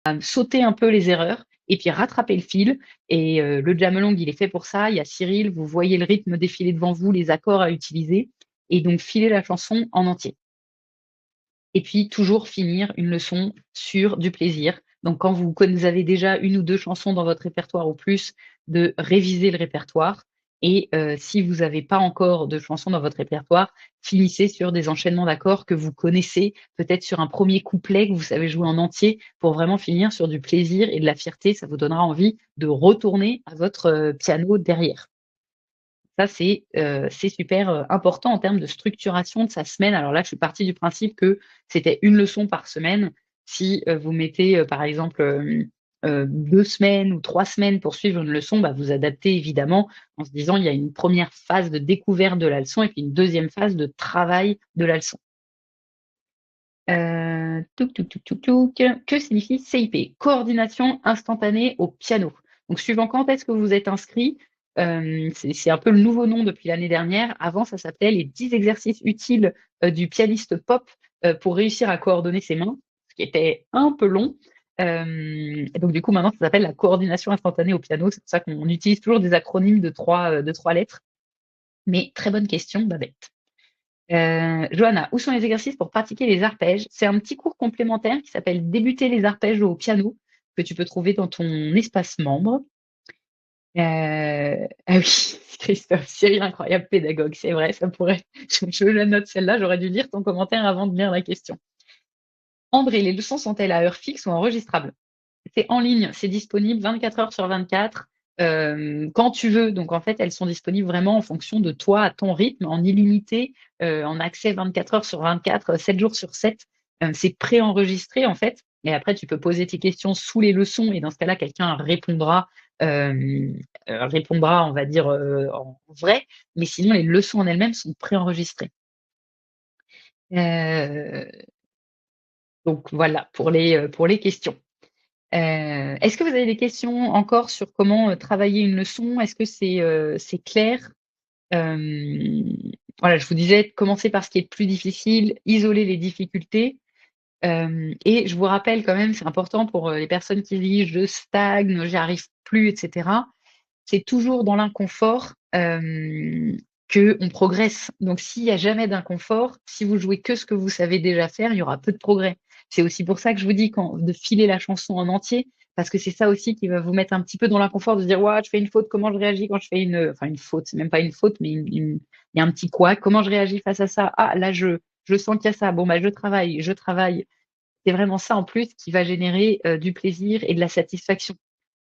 à sauter un peu les erreurs et puis rattraper le fil. Et le jamelong, il est fait pour ça. Il y a Cyril, vous voyez le rythme défiler devant vous, les accords à utiliser et donc filer la chanson en entier. Et puis toujours finir une leçon sur du plaisir. Donc quand vous avez déjà une ou 2 chansons dans votre répertoire ou plus, de réviser le répertoire. Et si vous avez pas encore de chansons dans votre répertoire, finissez sur des enchaînements d'accords que vous connaissez, peut-être sur un premier couplet que vous savez jouer en entier pour vraiment finir sur du plaisir et de la fierté. Ça vous donnera envie de retourner à votre, piano derrière. Ça, c'est super, important en termes de structuration de sa semaine. Alors là, je suis partie du principe que c'était une leçon par semaine. Si, vous mettez, par exemple, 2 semaines ou 3 semaines pour suivre une leçon, bah, vous adaptez évidemment en se disant: «Il y a une première phase de découverte de la leçon et puis une deuxième phase de travail de la leçon». Touc, touc, touc, touc, touc. Que signifie CIP? Coordination instantanée au piano. Donc suivant quand est-ce que vous êtes inscrit, c'est un peu le nouveau nom depuis l'année dernière. Avant, ça s'appelait les 10 exercices utiles, du pianiste pop, pour réussir à coordonner ses mains, ce qui était un peu long. Et donc du coup, maintenant, ça s'appelle la coordination instantanée au piano. C'est pour ça qu'on utilise toujours des acronymes de trois lettres. Mais très bonne question, Babette. Johanna, où sont les exercices pour pratiquer les arpèges? C'est un petit cours complémentaire qui s'appelle «Débuter les arpèges au piano» que tu peux trouver dans ton espace membre. Ah oui, Christophe, Cyril, incroyable pédagogue, c'est vrai, ça pourrait je la note celle-là, j'aurais dû lire ton commentaire avant de lire la question. André, les leçons sont-elles à heure fixe ou enregistrables? C'est en ligne, c'est disponible 24 heures sur 24, quand tu veux. Donc en fait, elles sont disponibles vraiment en fonction de toi, à ton rythme, en illimité, en accès 24 heures sur 24, 7 jours sur 7. C'est préenregistré en fait et après tu peux poser tes questions sous les leçons et dans ce cas-là, quelqu'un répondra, on va dire, en vrai, mais sinon les leçons en elles-mêmes sont préenregistrées. Heu, donc voilà pour les questions. Est-ce que vous avez des questions encore sur comment, travailler une leçon? Est-ce que c'est clair? Hem, voilà, je vous disais, commencer par ce qui est le plus difficile, isoler les difficultés, et je vous rappelle quand même, c'est important pour, les personnes qui disent: «Je stagne, j'y arrive plus» et cetera. C'est toujours dans l'inconfort, qu'on progresse. Donc s'il y a jamais d'inconfort, si vous jouez que ce que vous savez déjà faire, il y aura peu de progrès. C'est aussi pour ça que je vous dis de filer la chanson en entier, parce que c'est ça aussi qui va vous mettre un petit peu dans l'inconfort de se dire: «Waouh, je fais une faute, comment je réagis quand je fais enfin une faute, c'est même pas une faute, mais il y a un petit couac, comment je réagis face à ça? Ah là je sens qu'il y a ça, bon bah je travaille, je travaille». C'est vraiment ça en plus qui va générer, du plaisir et de la satisfaction.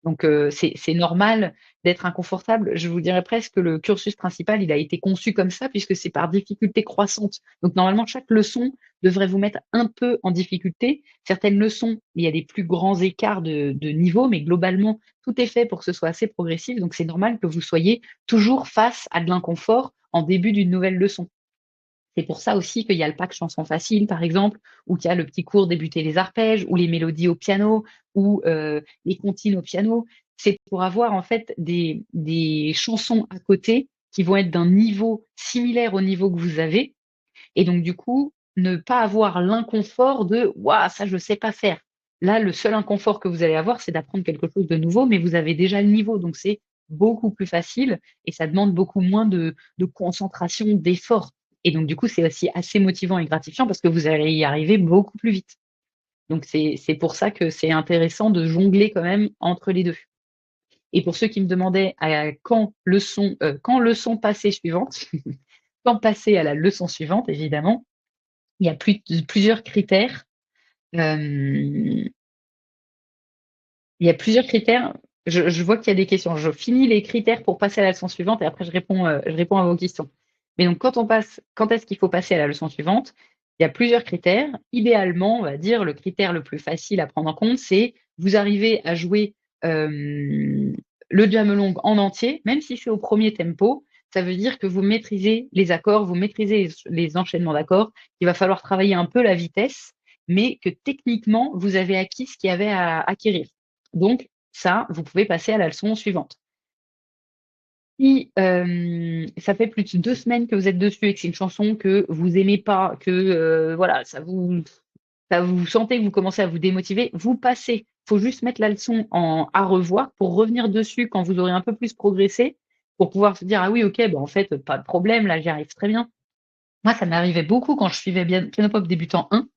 Donc c'est normal d'être inconfortable. Je vous dirais presque que le cursus principal, il a été conçu comme ça puisque c'est par difficulté croissante. Donc normalement, chaque leçon devrait vous mettre un peu en difficulté. Certaines leçons, il y a des plus grands écarts de niveau, mais globalement, tout est fait pour que ce soit assez progressif. Donc c'est normal que vous soyez toujours face à de l'inconfort en début d'une nouvelle leçon. C'est pour ça aussi qu'il y a le pack chansons faciles, par exemple, ou qu'il y a le petit cours débuter les arpèges, ou les mélodies au piano, ou les comptines au piano. C'est pour avoir en fait des chansons à côté qui vont être d'un niveau similaire au niveau que vous avez et donc du coup, ne pas avoir l'inconfort de: «Waouh, ça je sais pas faire». Là, le seul inconfort que vous allez avoir, c'est d'apprendre quelque chose de nouveau, mais vous avez déjà le niveau, donc c'est beaucoup plus facile et ça demande beaucoup moins de concentration, d'effort et donc du coup, c'est aussi assez motivant et gratifiant parce que vous allez y arriver beaucoup plus vite. Donc c'est pour ça que c'est intéressant de jongler quand même entre les 2. Et pour ceux qui me demandaient quand leçon passée suivante, quand passer à la leçon suivante évidemment, il y a plusieurs critères, hem, il y a plusieurs critères. Je vois qu'il y a des questions. Je finis les critères pour passer à la leçon suivante et après je réponds à vos questions. Mais donc quand est-ce qu'il faut passer à la leçon suivante? Il y a plusieurs critères. Idéalement, on va dire le critère le plus facile à prendre en compte, c'est vous arrivez à jouer, le Jamelong en entier, même si c'est au premier tempo, ça veut dire que vous maîtrisez les accords, vous maîtrisez les enchaînements d'accords. Il va falloir travailler un peu la vitesse, mais que techniquement, vous avez acquis ce qu'il y avait à acquérir. Donc ça, vous pouvez passer à la leçon suivante. Si, ça fait plus de 2 semaines que vous êtes dessus et que c'est une chanson que vous aimez pas, que, voilà, vous sentez que vous commencez à vous démotiver, vous passez. Faut juste mettre la leçon en à revoir pour revenir dessus quand vous aurez un peu plus progressé, pour pouvoir se dire: «Ah oui, OK, bah, en fait, pas de problème, là, j'y arrive très bien». Moi, ça m'arrivait beaucoup quand je suivais bien Piano Pop débutant 1.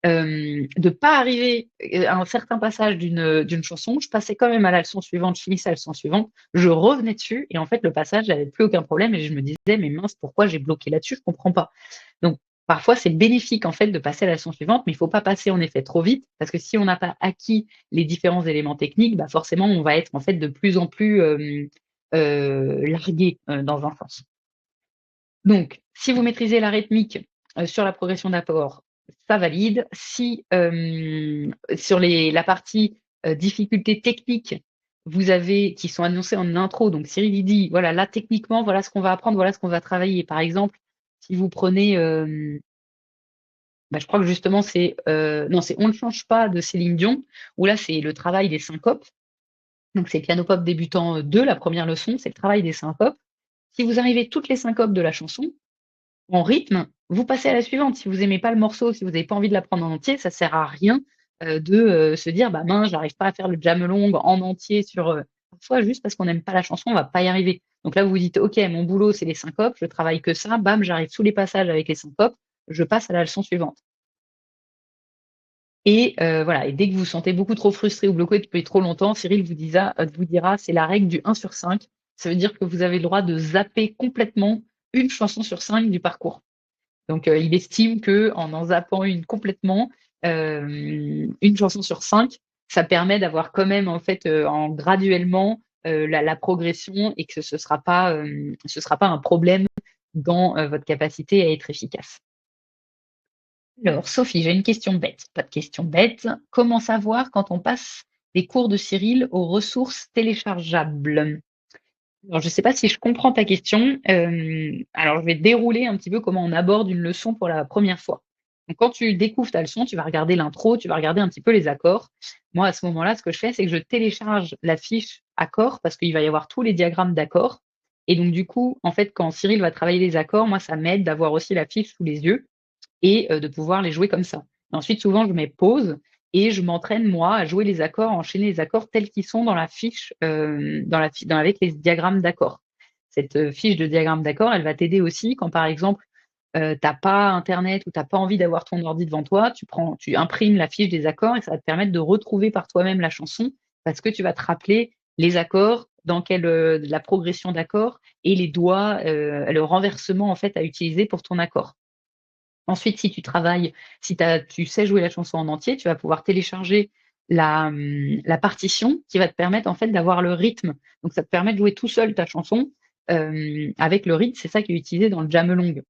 De pas arriver, à un certain passage d'une chanson, je passais quand même à la leçon suivante, je finissais la leçon suivante, je revenais dessus et en fait le passage, j'avais plus aucun problème et je me disais: «Mais mince, pourquoi j'ai bloqué là-dessus? Je comprends pas». Donc parfois c'est bénéfique en fait de passer à la leçon suivante, mais il faut pas passer en effet trop vite parce que si on n'a pas acquis les différents éléments techniques, bah, forcément on va être en fait de plus en plus, largué, dans un sens. Donc, si vous maîtrisez la rythmique, sur la progression d'accords, ça valide. Si, sur la partie, difficultés techniques, vous avez qui sont annoncées en intro, donc Cyril il dit: «Voilà, là techniquement, voilà ce qu'on va apprendre, voilà ce qu'on va travailler». Par exemple, si vous prenez, bah, je crois que justement c'est, non, c'est «On ne change pas» de Céline Dion, où là, c'est le travail des syncopes. Donc c'est Piano Pop débutant, 2, la première leçon, c'est le travail des syncopes. Si vous arrivez toutes les syncopes de la chanson, en rythme, vous passez à la suivante. Si vous aimez pas le morceau, si vous avez pas envie de l'apprendre en entier, ça sert à rien, de, se dire: «Bah mince, j'arrive pas à faire le jamelong en entier sur», parfois juste parce qu'on n'aime pas la chanson, on va pas y arriver. Donc là, vous vous dites: «OK, mon boulot, c'est les syncopes, je travaille que ça, bam, j'arrive sous les passages avec les syncopes, je passe à la leçon suivante». Et voilà, et dès que vous vous sentez beaucoup trop frustré ou bloqué depuis trop longtemps, Cyril vous dira: «C'est la règle du 1/5». Ça veut dire que vous avez le droit de zapper complètement une chanson sur 5 du parcours. Donc, il estime qu'en zappant une complètement, une chanson sur 5, ça permet d'avoir quand même en fait, en graduellement, la progression et que ce sera pas un problème dans, votre capacité à être efficace. Alors Sophie, j'ai une question bête, pas de question bête. Comment savoir quand on passe des cours de Cyril aux ressources téléchargeables? Alors, je ne sais pas si je comprends ta question. Alors, je vais dérouler un petit peu comment on aborde une leçon pour la première fois. Donc, quand tu découvres ta leçon, tu vas regarder l'intro, tu vas regarder un petit peu les accords. Moi, à ce moment-là, ce que je fais, c'est que je télécharge la fiche accords parce qu'il va y avoir tous les diagrammes d'accords. Et donc, du coup, en fait, quand Cyril va travailler les accords, moi, ça m'aide d'avoir aussi la fiche sous les yeux et de pouvoir les jouer comme ça. Ensuite, souvent, je mets pause et je m'entraîne, moi, à jouer les accords, à enchaîner les accords tels qu'ils sont dans la fiche, avec les diagrammes d'accords. Cette, fiche de diagramme d'accords, elle va t'aider aussi quand, par exemple, tu pas internet ou tu pas envie d'avoir ton ordi devant toi, tu imprimes la fiche des accords et ça va te permettre de retrouver par toi-même la chanson parce que tu vas te rappeler les accords, dans quelle, la progression d'accords et les doigts, le renversement, en fait, à utiliser pour ton accord. Ensuite, si tu sais jouer la chanson en entier, tu vas pouvoir télécharger la partition qui va te permettre en fait d'avoir le rythme. Donc ça te permet de jouer tout seul ta chanson, avec le rythme, c'est ça qui est utilisé dans le jamelong.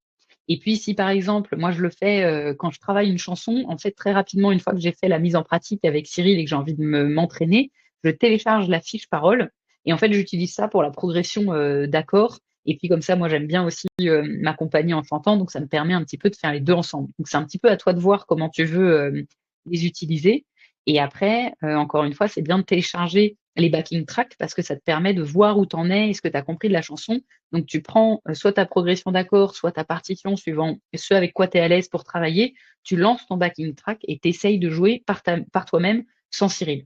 Et puis si par exemple, moi je le fais, quand je travaille une chanson, en fait très rapidement, une fois que j'ai fait la mise en pratique avec Cyril et que j'ai envie de m'entraîner, je télécharge la fiche parole et en fait j'utilise ça pour la progression, d'accords et puis comme ça, moi j'aime bien aussi, m'accompagner en chantant, donc ça me permet un petit peu de faire les 2 ensemble. Donc c'est un petit peu à toi de voir comment tu veux, les utiliser et après, encore une fois, c'est bien de télécharger les backing tracks parce que ça te permet de voir où tu en es et ce que tu as compris de la chanson. Donc tu prends, soit ta progression d'accords, soit ta partition suivant ce avec quoi tu es à l'aise pour travailler, tu lances ton backing track et tu essayes de jouer par toi-même sans Cyril.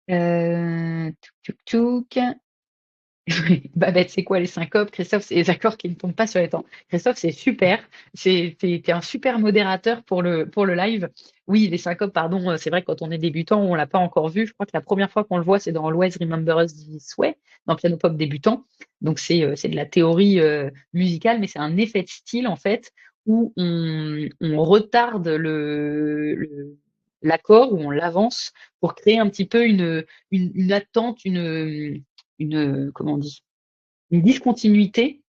Touk touk touk. Babette, c'est quoi les syncopes? Christophe, c'est les accords qui ne tombent pas sur les temps. Christophe, c'est super. Tu un super modérateur pour le live. Oui, les syncopes, pardon, c'est vrai que quand on est débutant, on l'a pas encore vu. Je crois que la première fois qu'on le voit, c'est dans Always Remember Us This Way, dans Piano Pop débutant. Donc c'est de la théorie, musicale, mais c'est un effet de style, en fait, où on retarde l'accord, où on l'avance pour créer un petit peu une attente, comment on dit? Une discontinuité,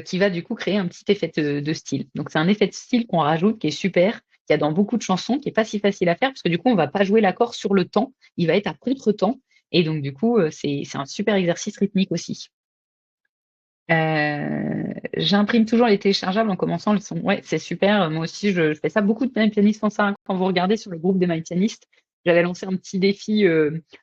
qui va du coup créer un petit effet de style. Donc c'est un effet de style qu'on rajoute qui est super, qu'il y a dans beaucoup de chansons, qui est pas si facile à faire parce que du coup, on va pas jouer l'accord sur le temps, il va être à contre-temps et donc du coup, c'est un super exercice rythmique aussi. J'imprime toujours les téléchargeables en commençant le son. Ouais, c'est super, moi aussi je fais ça. Beaucoup de pianistes font ça, hein. Quand vous regardez sur le groupe des My Pianistes, j'avais lancé un petit défi,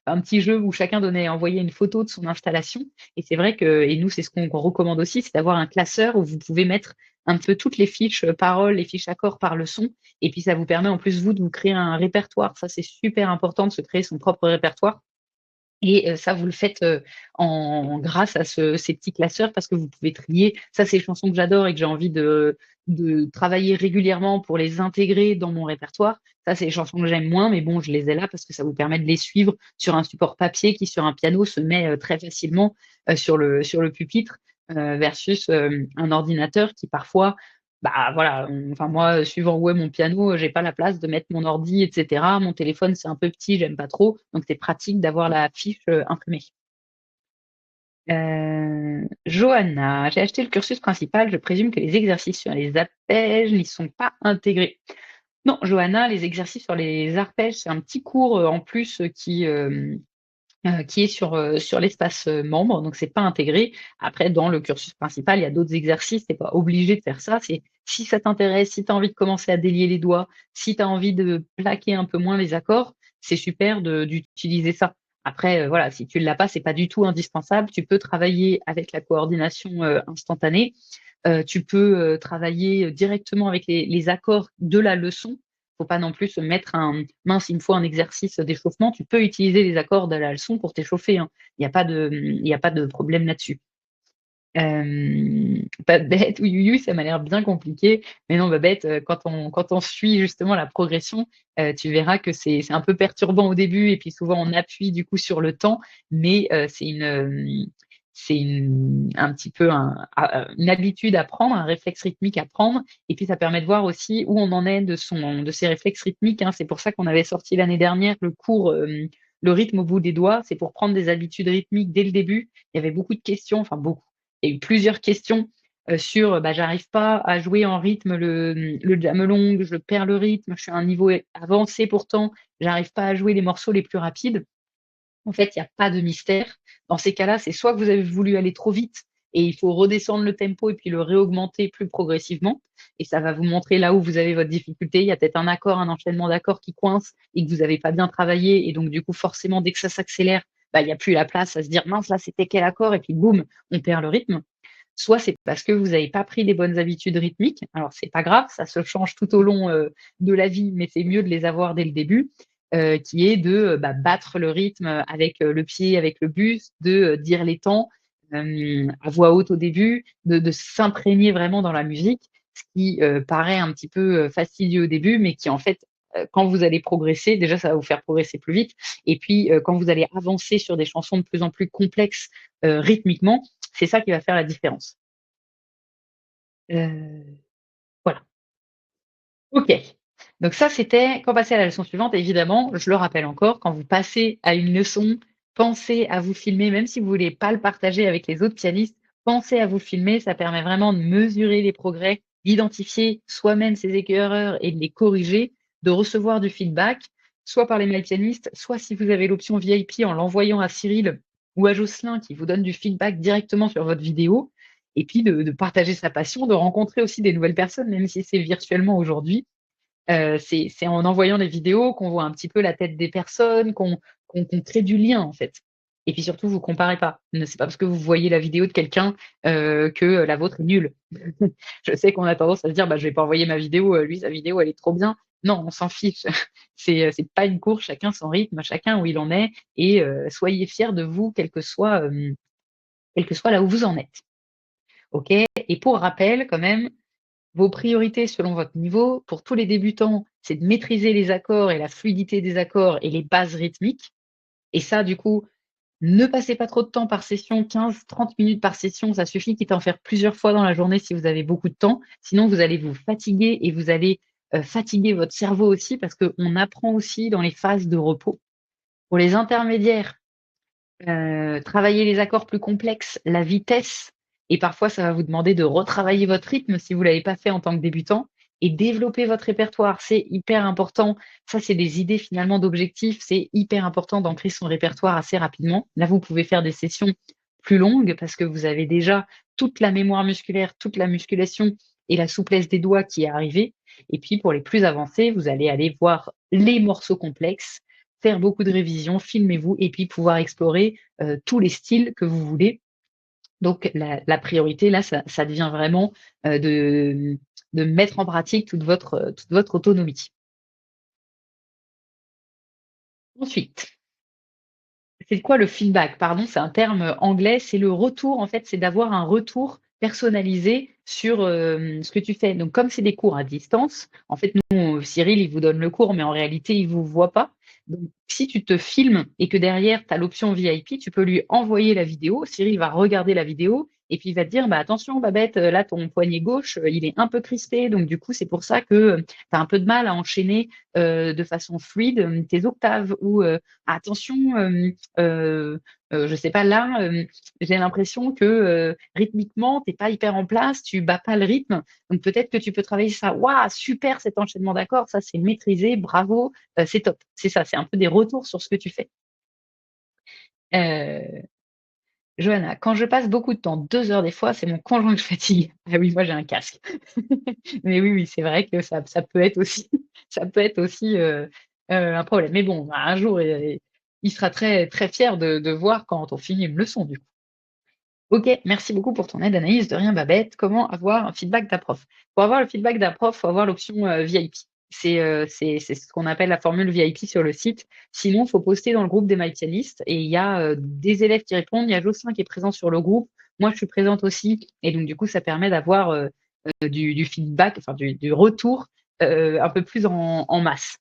un petit jeu où chacun envoyait une photo de son installation et c'est vrai que et nous, c'est ce qu'on recommande aussi, c'est d'avoir un classeur où vous pouvez mettre un peu toutes les fiches, paroles, les fiches accords par le son et puis ça vous permet en plus, vous, de vous créer un répertoire. Ça, c'est super important de se créer son propre répertoire et ça, vous le faites, en grâce à ces petits classeurs parce que vous pouvez trier. Ça, c'est les chansons que j'adore et que j'ai envie de travailler régulièrement pour les intégrer dans mon répertoire. Ça, c'est les chansons que j'aime moins, mais bon, je les ai là parce que ça vous permet de les suivre sur un support papier qui, sur un piano, se met, très facilement, sur le pupitre, versus, un ordinateur qui parfois, bah, voilà, enfin moi, suivant où est mon piano, j'ai pas la place de mettre mon ordi et cetera. Mon téléphone, c'est un peu petit, j'aime pas trop, donc c'est pratique d'avoir la fiche, imprimée. Johanna: «J'ai acheté le cursus principal, je présume que les exercices sur les arpèges n'y sont pas intégrés». Non, Johanna, les exercices sur les arpèges, c'est un petit cours, en plus, qui est sur l'espace, membre, donc c'est pas intégré. Après, dans le cursus principal, il y a d'autres exercices, tu es pas obligé de faire ça. C'est si ça t'intéresse, si tu as envie de commencer à délier les doigts, si tu as envie de plaquer un peu moins les accords, c'est super d'utiliser ça. Après, voilà, si tu l'as pas, c'est pas du tout indispensable. Tu peux travailler avec la coordination, instantanée. Tu peux, travailler, directement avec les accords de la leçon. Faut pas non plus se mettre un: «Mince, il me faut un exercice d'échauffement». Tu peux utiliser les accords de la leçon pour t'échauffer, hein. Il y a pas de problème là-dessus. Pas bête, oui, oui, oui, ça m'a l'air bien compliqué, mais non, Babette, quand on suit justement la progression, tu verras que c'est un peu perturbant au début et puis souvent on appuie du coup sur le temps, mais c'est un petit peu une habitude à prendre, un réflexe rythmique à prendre et puis ça permet de voir aussi où on en est de ses réflexes rythmiques, hein. C'est pour ça qu'on avait sorti l'année dernière le cours, Le rythme au bout des doigts. C'est pour prendre des habitudes rythmiques dès le début. Il y avait beaucoup de questions, enfin beaucoup, il y a eu plusieurs questions, sur, bah, j'arrive pas à jouer en rythme le jamelong, je perds le rythme, je suis à un niveau avancé pourtant, j'arrive pas à jouer les morceaux les plus rapides. En fait, il y a pas de mystère. Dans ces cas-là, c'est soit que vous avez voulu aller trop vite et il faut redescendre le tempo et puis le réaugmenter plus progressivement et ça va vous montrer là où vous avez votre difficulté. Il y a peut-être un accord, un enchaînement d'accords qui coince et que vous avez pas bien travaillé et donc du coup, forcément, dès que ça s'accélère, bah, il y a plus la place à se dire: «Mince, là, c'était quel accord?» et puis boum, on perd le rythme. Soit c'est parce que vous n'avez pas pris les bonnes habitudes rythmiques. Alors c'est pas grave, ça se change tout au long, de la vie, mais c'est mieux de les avoir dès le début, qui est de, bah, battre le rythme, avec, le pied, avec le buste, de, dire les temps, à voix haute au début, de s'imprégner vraiment dans la musique, ce qui, paraît un petit peu, fastidieux au début, mais qui en fait, quand vous allez progresser, déjà ça va vous faire progresser plus vite et puis, quand vous allez avancer sur des chansons de plus en plus complexes, rythmiquement, c'est ça qui va faire la différence. Heu, voilà. OK. Donc ça, c'était quand passer à la leçon suivante, évidemment, je le rappelle encore, quand vous passez à une leçon, pensez à vous filmer, même si vous voulez pas le partager avec les autres pianistes, pensez à vous filmer, ça permet vraiment de mesurer les progrès, d'identifier soi-même ses erreurs et de les corriger, de recevoir du feedback, soit par les mails pianistes, soit si vous avez l'option VIP en l'envoyant à Cyril ou à Jocelyn qui vous donne du feedback directement sur votre vidéo et puis de partager sa passion, de rencontrer aussi des nouvelles personnes, même si c'est virtuellement aujourd'hui. C'est en envoyant les vidéos qu'on voit un petit peu la tête des personnes, qu'on crée du lien, en fait. Et puis surtout, vous comparez pas. Ne C'est pas parce que vous voyez la vidéo de quelqu'un, que la vôtre est nulle. Je sais qu'on a tendance à se dire: «Bah, je vais pas envoyer ma vidéo, lui sa vidéo elle est trop bien». Non, on s'en fiche. C'est pas une course, chacun son rythme, chacun où il en est et soyez fiers de vous, quel que soit là où vous en êtes. OK? Et pour rappel quand même, vos priorités selon votre niveau, pour tous les débutants, c'est de maîtriser les accords et la fluidité des accords et les bases rythmiques. Et ça, du coup, ne passez pas trop de temps par session, 15-30 minutes par session, ça suffit, quitte à en faire plusieurs fois dans la journée si vous avez beaucoup de temps. Sinon, vous allez vous fatiguer et vous allez fatiguer votre cerveau aussi parce qu'on apprend aussi dans les phases de repos. Pour les intermédiaires, travailler les accords plus complexes, la vitesse Et parfois, ça va vous demander de retravailler votre rythme si vous l'avez pas fait en tant que débutant et développer votre répertoire. C'est hyper important. Ça, c'est des idées finalement d'objectifs. C'est hyper important d'ancrer son répertoire assez rapidement. Là, vous pouvez faire des sessions plus longues parce que vous avez déjà toute la mémoire musculaire, toute la musculation et la souplesse des doigts qui est arrivée. Et puis, pour les plus avancés, vous allez aller voir les morceaux complexes, faire beaucoup de révisions, filmez-vous et puis pouvoir explorer tous les styles que vous voulez. Donc la priorité là, ça devient vraiment, de mettre en pratique toute votre autonomie. Ensuite, c'est quoi le feedback? Pardon, c'est un terme anglais, c'est le retour, en fait, c'est d'avoir un retour personnalisé sur, ce que tu fais. Donc comme c'est des cours à distance, en fait, nous, Cyril, il vous donne le cours, mais en réalité, il vous voit pas. Donc si tu te filmes et que derrière, tu as l'option VIP, tu peux lui envoyer la vidéo. Cyril va regarder la vidéo et puis il va te dire: «Bah, attention Babette, là, ton poignet gauche, il est un peu crispé, donc du coup, c'est pour ça que, tu as un peu de mal à enchaîner, de façon fluide, tes octaves» ou, «Attention, je sais pas, là, j'ai l'impression que, rythmiquement, tu es pas hyper en place, tu bats pas le rythme, donc peut-être que tu peux travailler ça. Waouh, super cet enchaînement d'accords, ça c'est maîtrisé, bravo, c'est top». C'est ça, c'est un peu des retours sur ce que tu fais. Heu, Johanna, quand je passe beaucoup de temps, 2 heures des fois, c'est mon conjoint que je fatigue. Ah oui, moi j'ai un casque. Mais oui, oui, c'est vrai que ça peut être aussi ça peut être aussi, un problème. Mais bon, un jour, il sera très très fier de voir quand on finit une leçon du coup. OK, merci beaucoup pour ton aide, Anaïs. De rien, Babette. Comment avoir un feedback d'un prof? Pour avoir le feedback d'un prof, faut avoir l'option, VIP. C'est ce qu'on appelle la formule VIP sur le site. Sinon, il faut poster dans le groupe des MyPianistes et il y a, des élèves qui répondent. Il y a Jocelyn qui est présent sur le groupe. Moi, je suis présente aussi et donc du coup, ça permet d'avoir, du feedback, enfin du retour, un peu plus en masse.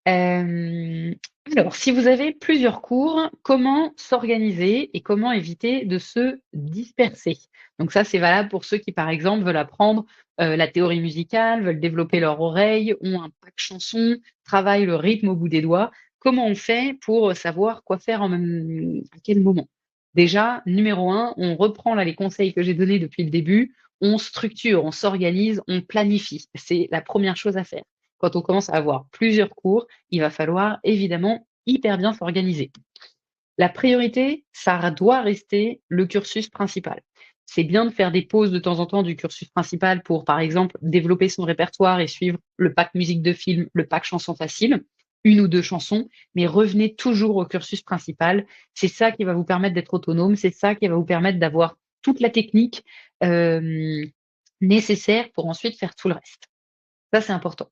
Hem, alors, si vous avez plusieurs cours, comment s'organiser et comment éviter de se disperser? Donc ça, c'est valable pour ceux qui, par exemple, veulent apprendre, la théorie musicale, veulent développer leur oreille, ont un pack chanson, travaillent le rythme au bout des doigts. Comment on fait pour savoir quoi faire en même à quel moment? Déjà, numéro un, on reprend là les conseils que j'ai donnés depuis le début, on structure, on s'organise, on planifie. C'est la première chose à faire. Quand on commence à avoir plusieurs cours, il va falloir évidemment hyper bien s'organiser. La priorité, ça doit rester le cursus principal. C'est bien de faire des pauses de temps en temps du cursus principal pour, par exemple, développer son répertoire et suivre le pack musique de film, le pack chansons faciles, une ou deux chansons, mais revenez toujours au cursus principal. C'est ça qui va vous permettre d'être autonome, c'est ça qui va vous permettre d'avoir toute la technique euh, nécessaire pour ensuite faire tout le reste. Ça, c'est important.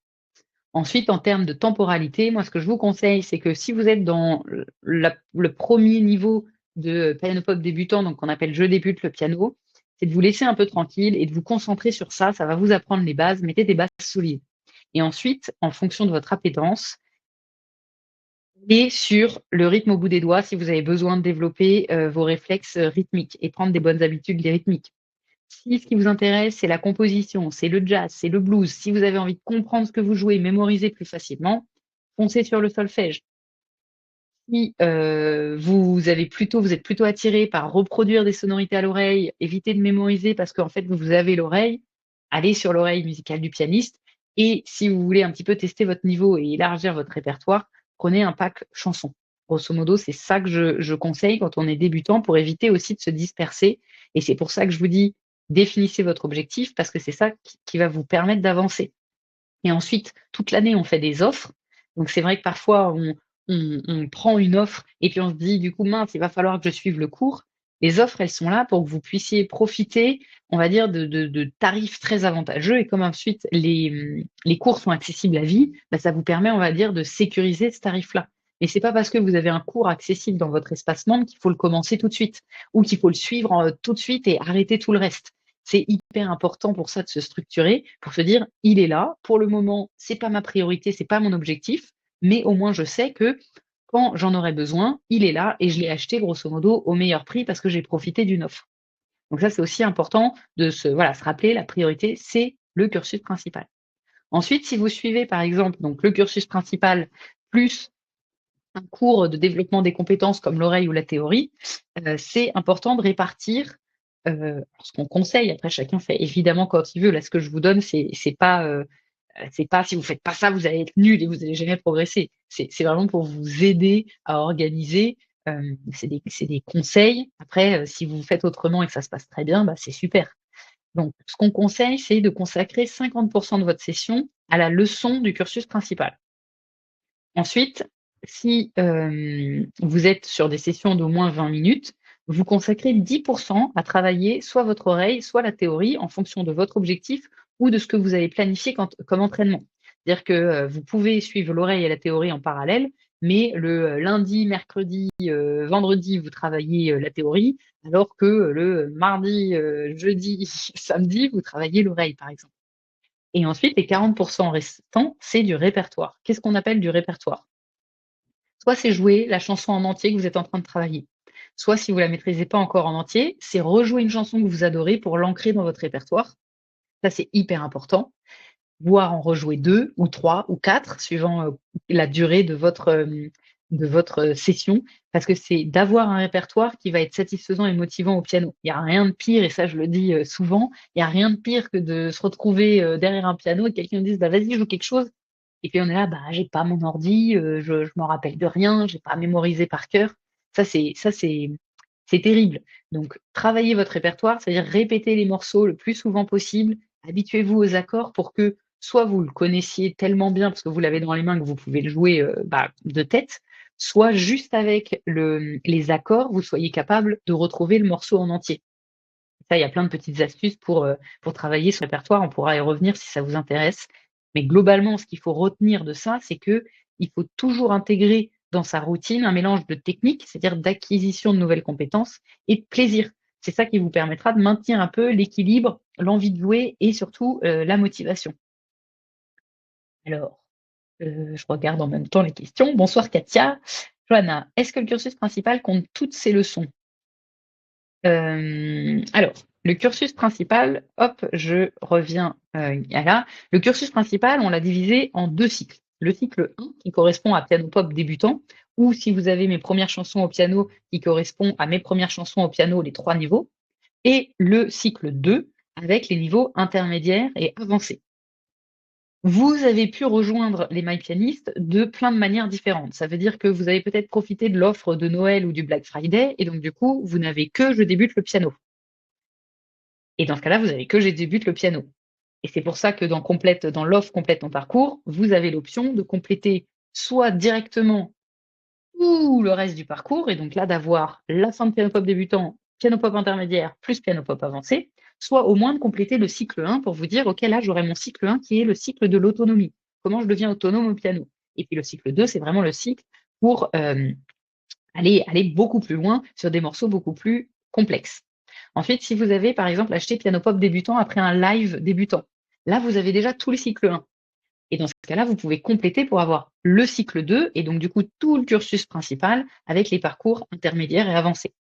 Ensuite, en termes de temporalité, moi, ce que je vous conseille, c'est que si vous êtes dans le 1er niveau de piano pop débutant, donc qu'on appelle «Je débute le piano», c'est de vous laisser un peu tranquille et de vous concentrer sur ça. Ça va vous apprendre les bases. Mettez des bases solides et ensuite, en fonction de votre appétence et sur le rythme au bout des doigts, si vous avez besoin de développer, vos réflexes, rythmiques et prendre des bonnes habitudes les rythmiques. Si ce qui vous intéresse, c'est la composition, c'est le jazz, c'est le blues, si vous avez envie de comprendre ce que vous jouez, mémoriser plus facilement, foncez sur le solfège. Si, vous êtes plutôt attiré par reproduire des sonorités à l'oreille, évitez de mémoriser parce qu'en fait, vous avez l'oreille, allez sur l'oreille musicale du pianiste et si vous voulez un petit peu tester votre niveau et élargir votre répertoire, prenez un pack chanson. Grosso modo, c'est ça que je conseille quand on est débutant pour éviter aussi de se disperser et c'est pour ça que je vous dis: «Définissez votre objectif» parce que c'est ça qui va vous permettre d'avancer. Et ensuite, toute l'année, on fait des offres. Donc c'est vrai que parfois, on prend une offre et puis on se dit: «Du coup, mince, il va falloir que je suive le cours». Les offres, elles sont là pour que vous puissiez profiter, on va dire, de tarifs très avantageux et comme ensuite les cours sont accessibles à vie, bah, ça vous permet, on va dire, de sécuriser ce tarif-là. Mais c'est pas parce que vous avez un cours accessible dans votre espace membre qu'il faut le commencer tout de suite ou qu'il faut le suivre, tout de suite et arrêter tout le reste. C'est hyper important pour ça de se structurer, pour se dire: «Il est là, pour le moment, c'est pas ma priorité, c'est pas mon objectif, mais au moins je sais que quand j'en aurai besoin, il est là et je l'ai acheté grosso modo au meilleur prix parce que j'ai profité d'une offre». Donc ça, c'est aussi important de se rappeler la priorité, c'est le cursus principal. Ensuite, si vous suivez par exemple donc le cursus principal plus un cours de développement des compétences comme l'oreille ou la théorie, c'est important de répartir, ce qu'on conseille, après chacun fait évidemment quand il veut. Là, ce que je vous donne, c'est pas si vous faites pas ça, vous allez être nul et vous allez jamais progresser. C'est vraiment pour vous aider à organiser, c'est des conseils. Après, si vous faites autrement et que ça se passe très bien, bah, c'est super. Donc ce qu'on conseille, c'est de consacrer 50 de votre session à la leçon du cursus principal. Ensuite, si, vous êtes sur des sessions d'au moins 20 minutes, vous consacrez 10 à travailler soit votre oreille, soit la théorie en fonction de votre objectif ou de ce que vous avez planifié comme entraînement. C'est-à-dire que, vous pouvez suivre l'oreille et la théorie en parallèle, mais le, lundi, mercredi, vendredi, vous travaillez, la théorie, alors que le mardi, jeudi, samedi, vous travaillez l'oreille, par exemple. Et ensuite, les 40 restants, c'est du répertoire. Qu'est-ce qu'on appelle du répertoire? Soit c'est jouer la chanson en entier que vous êtes en train de travailler. Soit si vous la maîtrisez pas encore en entier, c'est rejouer une chanson que vous adorez pour l'ancrer dans votre répertoire. Ça, c'est hyper important. Voire en rejouer 2 ou 3 ou 4 suivant, la durée de votre session. Parce que c'est d'avoir un répertoire qui va être satisfaisant et motivant au piano. Il y a rien de pire et ça je le dis, souvent, il y a rien de pire que de se retrouver, derrière un piano et que quelqu'un dise: «Bah, vas-y, joue quelque chose». Et puis on est là: «Bah, j'ai pas mon ordi, je m'en rappelle de rien, j'ai pas mémorisé par cœur». Ça c'est terrible. Donc travaillez votre répertoire, c'est-à-dire répétez les morceaux le plus souvent possible, habituez-vous aux accords pour que soit vous le connaissiez tellement bien parce que vous l'avez dans les mains que vous pouvez le jouer, bah, de tête, soit juste avec les accords, vous soyez capable de retrouver le morceau en entier. Ça, il y a plein de petites astuces pour travailler ce répertoire. On pourra y revenir si ça vous intéresse. Mais globalement, ce qu'il faut retenir de ça, c'est que il faut toujours intégrer dans sa routine un mélange de technique, c'est-à-dire d'acquisition de nouvelles compétences et de plaisir. C'est ça qui vous permettra de maintenir un peu l'équilibre, l'envie de jouer et surtout, la motivation. Alors, je regarde en même temps les questions. Bonsoir Katia. Johanna, est-ce que le cursus principal compte toutes ces leçons? Alors, le cursus principal, hop, je reviens, à là. Le cursus principal, on l'a divisé en 2 cycles. Le cycle 1 qui correspond à piano pop débutant ou si vous avez mes premières chansons au piano qui correspond à mes premières chansons au piano, les 3 niveaux et le cycle 2 avec les niveaux intermédiaires et avancés. Vous avez pu rejoindre les MyPianist de plein de manières différentes. Ça veut dire que vous avez peut-être profité de l'offre de Noël ou du Black Friday et donc du coup, vous n'avez que «Je débute le piano». Et dans ce cas-là, vous avez que «Je débute le piano». Et c'est pour ça que dans l'offre complète ton parcours, vous avez l'option de compléter soit directement tout le reste du parcours et donc là d'avoir la fin de piano pop débutant, piano pop intermédiaire plus piano pop avancé, soit au moins de compléter le cycle 1 pour vous dire: «OK, là j'aurai mon cycle 1 qui est le cycle de l'autonomie. Comment je deviens autonome au piano?» Et puis le cycle 2, c'est vraiment le cycle pour, aller beaucoup plus loin sur des morceaux beaucoup plus complexes. Ensuite, si vous avez par exemple acheté piano pop débutant après un live débutant, là vous avez déjà tout le cycle 1. Et dans ce cas-là, vous pouvez compléter pour avoir le cycle 2 et donc du coup tout le cursus principal avec les parcours intermédiaires et avancés.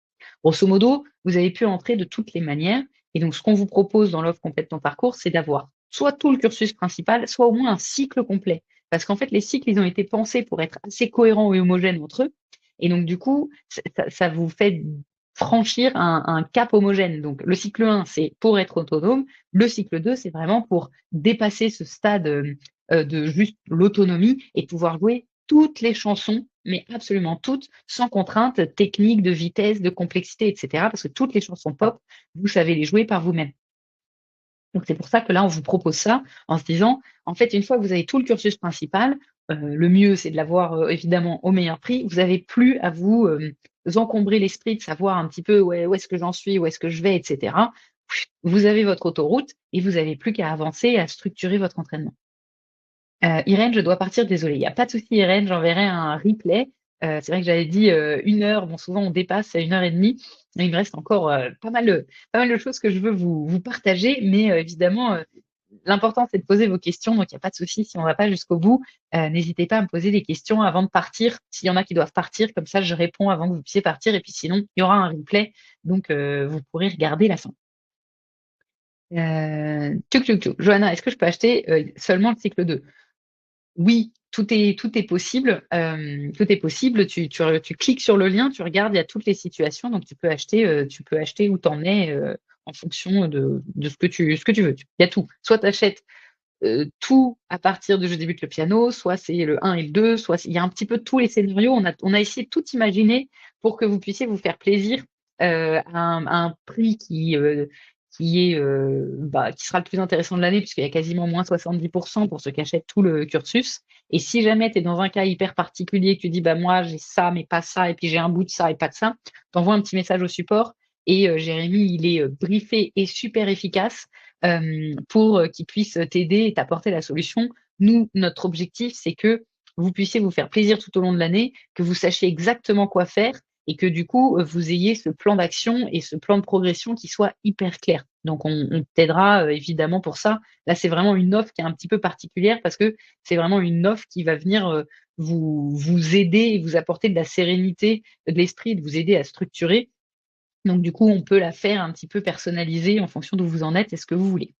Grosso modo, vous avez pu entrer de toutes les manières et donc ce qu'on vous propose dans l'offre complète ton parcours, c'est d'avoir soit tout le cursus principal, soit au moins un cycle complet. Parce qu'en fait, les cycles, ils ont été pensés pour être assez cohérents et homogènes entre eux. Et donc, du coup, ça vous fait franchir un cap homogène. Donc, le cycle 1, c'est pour être autonome. Le cycle 2, c'est vraiment pour dépasser ce stade de juste l'autonomie et pouvoir jouer toutes les chansons, mais absolument toutes, sans contrainte technique, de vitesse, de complexité, etc. Parce que toutes les chansons pop, vous savez les jouer par vous-même. Donc c'est pour ça que là, on vous propose ça en se disant, en fait, une fois que vous avez tout le cursus principal, le mieux, c'est de l'avoir, évidemment au meilleur prix. Vous avez plus à vous, encombrer l'esprit de savoir un petit peu: «Ouais, où est-ce que j'en suis? Où est-ce que je vais?» et cetera. Vous avez votre autoroute et vous avez plus qu'à avancer et à structurer votre entraînement. Irène, je dois partir, désolée. Il y a pas de souci Irène, j'enverrai un replay. C'est vrai que j'avais dit, 1 heure. Bon, souvent on dépasse à 1 heure et demie. Mais il me reste encore, pas mal de choses que je veux vous partager. Mais, évidemment, l'important c'est de poser vos questions, donc il y a pas de souci si on va pas jusqu'au bout. N'hésitez pas à me poser des questions avant de partir. S'il y en a qui doivent partir, comme ça je réponds avant que vous puissiez partir et puis sinon, il y aura un replay, donc vous pourrez regarder la fin. Tuc, tuc, tuc. Johanna, est-ce que je peux acheter, seulement le cycle 2? Oui, tout est possible. Tout est possible. Tu cliques sur le lien, tu regardes, il y a toutes les situations, donc tu peux acheter où tu en es, en fonction de ce que tu veux. Il y a tout. Soit tu achètes, tout à partir de «Je débute le piano», soit c'est le 1 et le 2, soit il y a un petit peu tous les scénarios. On a essayé de tout imaginer pour que vous puissiez vous faire plaisir, à un prix qui est, qui sera le plus intéressant de l'année puisqu'il y a quasiment moins 70 pour ceux qui achètent tout le cursus. Et si jamais tu es dans un cas hyper particulier, que tu dis: «Bah, moi j'ai ça, mais pas ça, et puis j'ai un bout de ça et pas de ça», tu envoies un petit message au support et Jérémy, il est, briefé et super efficace, pour, qu'il puisse t'aider et t'apporter la solution. Nous, notre objectif, c'est que vous puissiez vous faire plaisir tout au long de l'année, que vous sachiez exactement quoi faire et que du coup, vous ayez ce plan d'action et ce plan de progression qui soit hyper clair. Donc on t'aidera, évidemment pour ça. Là, c'est vraiment une offre qui est un petit peu particulière parce que c'est vraiment une offre qui va venir, vous aider et vous apporter de la sérénité de l'esprit, de vous aider à structurer. Donc du coup, on peut la faire un petit peu personnalisée en fonction d'où vous en êtes et ce que vous voulez.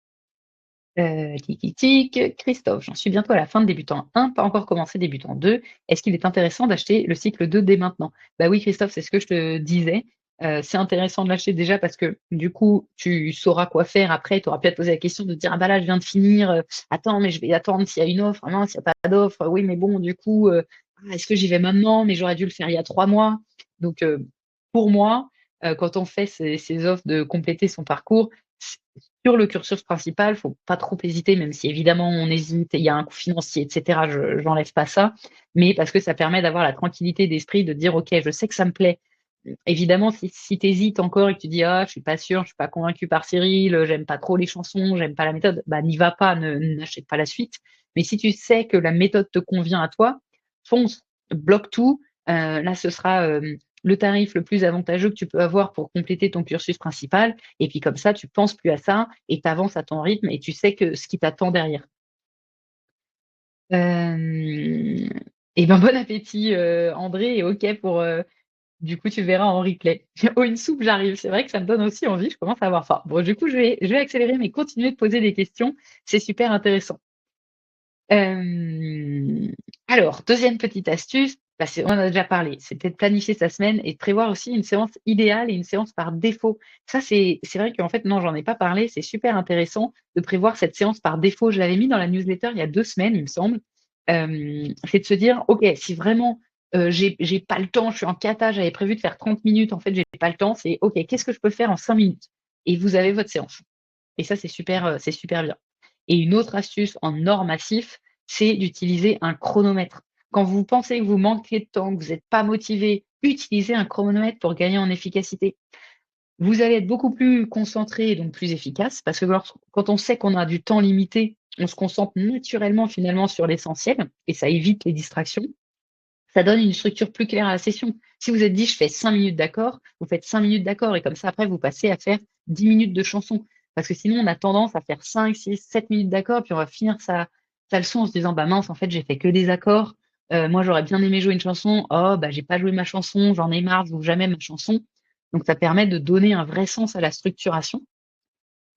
Tic tic tic, Christophe: «J'en suis bientôt à la fin de débutant 1, pas encore commencé débutant 2. Est-ce qu'il est intéressant d'acheter le cycle 2 dès maintenant?» Bah oui, Christophe, c'est ce que je te disais. C'est intéressant de l'acheter déjà parce que du coup, tu sauras quoi faire après. Tu auras pu à te poser la question de te dire: «Ah bah là, je viens de finir, attends, mais je vais attendre s'il y a une offre. Ah mince, il y a pas d'offre. Oui, mais bon, du coup, ah, est-ce que j'y vais maintenant? Mais j'aurais dû le faire il y a 3 mois». Donc, pour moi, quand on fait ces offres de compléter son parcours, sur le cursus principal, faut pas trop hésiter, même si évidemment on hésite et il y a un coût financier et cetera, j'enlève pas ça, mais parce que ça permet d'avoir la tranquillité d'esprit de dire: «OK, je sais que ça me plaît». Évidemment, si tu hésites encore et que tu dis: «Ah, je suis pas sûr, je suis pas convaincu par Cyril, j'aime pas trop les chansons, j'aime pas la méthode», bah, n'y va pas, n'achète pas la suite. Mais si tu sais que la méthode te convient à toi, fonce, bloque tout. Là, ce sera, le tarif le plus avantageux que tu peux avoir pour compléter ton cursus principal et puis comme ça, tu penses plus à ça et tu avances à ton rythme et tu sais que ce qui t'attend derrière. Hem et ben, bon appétit, André, et OK pour, du coup, tu verras en replay. Oh, une soupe, j'arrive. C'est vrai que ça me donne aussi envie, je commence à avoir faim. Bon, du coup, je vais accélérer, mais continuer de poser des questions, c'est super intéressant. Hem, alors, deuxième petite astuce, bah, on en a déjà parlé, c'était de planifier sa semaine et de prévoir aussi une séance idéale et une séance par défaut. Ça, c'est vrai qu'en fait, non, j'en ai pas parlé, c'est super intéressant de prévoir cette séance par défaut. Je l'avais mis dans la newsletter il y a 2 semaines, il me semble. C'est de se dire: «OK, si vraiment, j'ai pas le temps, je suis en cata, j'avais prévu de faire 30 minutes, en fait, j'ai pas le temps», c'est: «OK, qu'est-ce que je peux faire en 5 minutes?» Et vous avez votre séance. Et ça, c'est super bien. Et une autre astuce en or massif, c'est d'utiliser un chronomètre. Quand vous pensez que vous manquez de temps, que vous n'êtes pas motivé, utilisez un chronomètre pour gagner en efficacité. Vous allez être beaucoup plus concentré et donc plus efficace parce que quand on sait qu'on a du temps limité, on se concentre naturellement finalement sur l'essentiel et ça évite les distractions. Ça donne une structure plus claire à la session. Si vous êtes dit: «Je fais 5 minutes d'accord», vous faites 5 minutes d'accord et comme ça après vous passez à faire 10 minutes de chanson. Parce que sinon on a tendance à faire 5, 6, 7 minutes d'accord, puis on va finir sa leçon en se disant: «Bah mince, en fait j'ai fait que des accords, moi j'aurais bien aimé jouer une chanson. Oh bah j'ai pas joué ma chanson, j'en ai marre, je joue jamais ma chanson». Donc ça permet de donner un vrai sens à la structuration.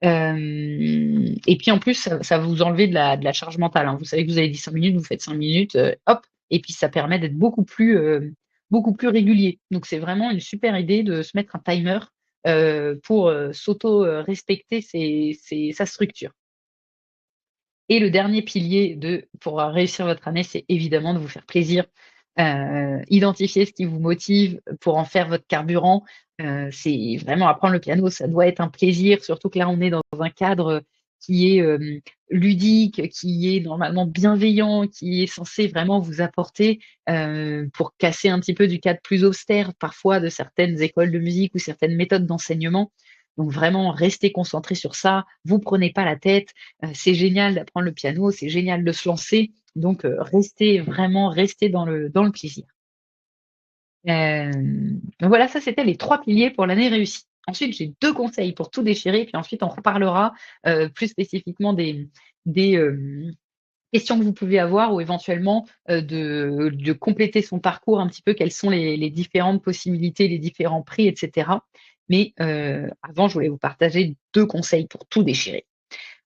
Et puis en plus, ça va vous enlever de la charge mentale, hein. Vous savez que vous avez dit 5 minutes, vous faites 5 minutes, hop, et puis ça permet d'être beaucoup plus régulier. Donc c'est vraiment une super idée de se mettre un timer, pour, s'auto, respecter sa structure. Et le dernier pilier pour réussir votre année, c'est évidemment de vous faire plaisir. Identifier ce qui vous motive pour en faire votre carburant. C'est vraiment apprendre le piano, ça doit être un plaisir, surtout que là, on est dans un cadre qui est, ludique, qui est normalement bienveillant, qui est censé vraiment vous apporter, pour casser un petit peu du cadre plus austère parfois de certaines écoles de musique ou certaines méthodes d'enseignement. Donc vraiment, restez concentrés sur ça, vous prenez pas la tête. C'est génial d'apprendre le piano, c'est génial de se lancer, donc restez dans le plaisir. Donc voilà, ça c'était les 3 piliers pour l'année réussie. Ensuite, j'ai 2 conseils pour tout déchirer, puis ensuite on reparlera, plus spécifiquement des questions que vous pouvez avoir ou éventuellement, de compléter son parcours un petit peu, quelles sont les différentes possibilités, les différents prix et cetera. Mais, avant, je voulais vous partager 2 conseils pour tout déchirer.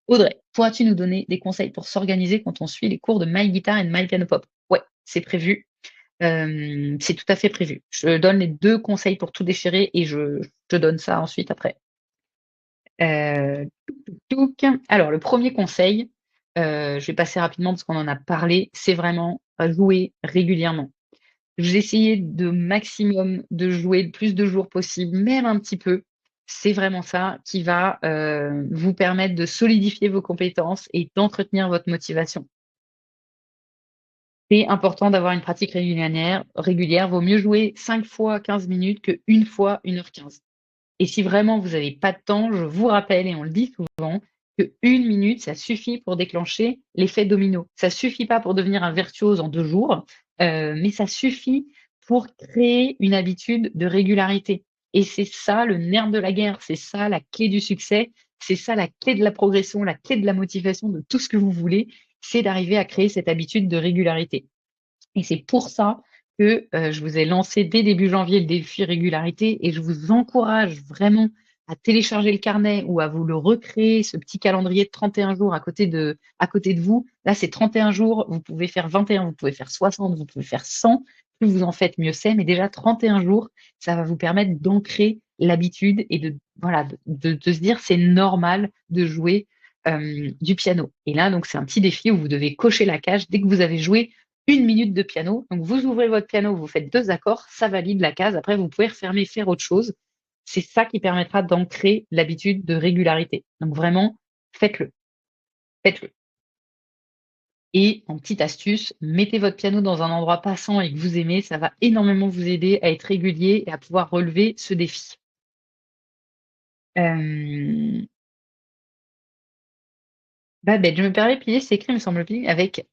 Audrey, pourras-tu nous donner des conseils pour s'organiser quand on suit les cours de My Guitar and My Piano Pop? Ouais, c'est prévu. C'est tout à fait prévu. Je donne les 2 conseils pour tout déchirer et je te donne ça ensuite après. Touc. Alors le premier conseil, je vais passer rapidement parce qu'on en a parlé, c'est vraiment jouer régulièrement. Je vais essayer de maximum de jouer le plus de jours possible, même un petit peu. C'est vraiment ça qui va, vous permettre de solidifier vos compétences et d'entretenir votre motivation. C'est important d'avoir une pratique régulière. Vaut mieux jouer 5 fois 15 minutes qu'1 fois 1h15. Et si vraiment vous avez pas de temps, je vous rappelle et on le dit souvent, qu'1 minute, ça suffit pour déclencher l'effet domino. Ça suffit pas pour devenir un virtuose en 2 jours, mais ça suffit pour créer une habitude de régularité. Et c'est ça le nerf de la guerre, c'est ça la clé du succès, c'est ça la clé de la progression, la clé de la motivation, de tout ce que vous voulez, c'est d'arriver à créer cette habitude de régularité. Et c'est pour ça que, je vous ai lancé dès début janvier le défi régularité et je vous encourage vraiment à télécharger le carnet ou à vous le recréer, ce petit calendrier de 31 jours à côté de vous. Là, c'est 31 jours, vous pouvez faire 21, vous pouvez faire 60, vous pouvez faire 100. Plus vous en faites, mieux c'est, mais déjà 31 jours, ça va vous permettre d'ancrer l'habitude et de voilà, de se dire: «C'est normal de jouer, du piano» et là, donc c'est un petit défi où vous devez cocher la case dès que vous avez joué 1 minute de piano. Donc vous ouvrez votre piano, vous faites 2 accords, ça valide la case. Après, vous pouvez refermer, faire autre chose. C'est ça qui permettra d'ancrer l'habitude de régularité. Donc vraiment, faites-le, faites-le. Et en petite astuce, mettez votre piano dans un endroit passant et que vous aimez, ça va énormément vous aider à être régulier et à pouvoir relever ce défi. Hem, Babette, je me permets de plier, c'est écrit, me semble-t-il, avec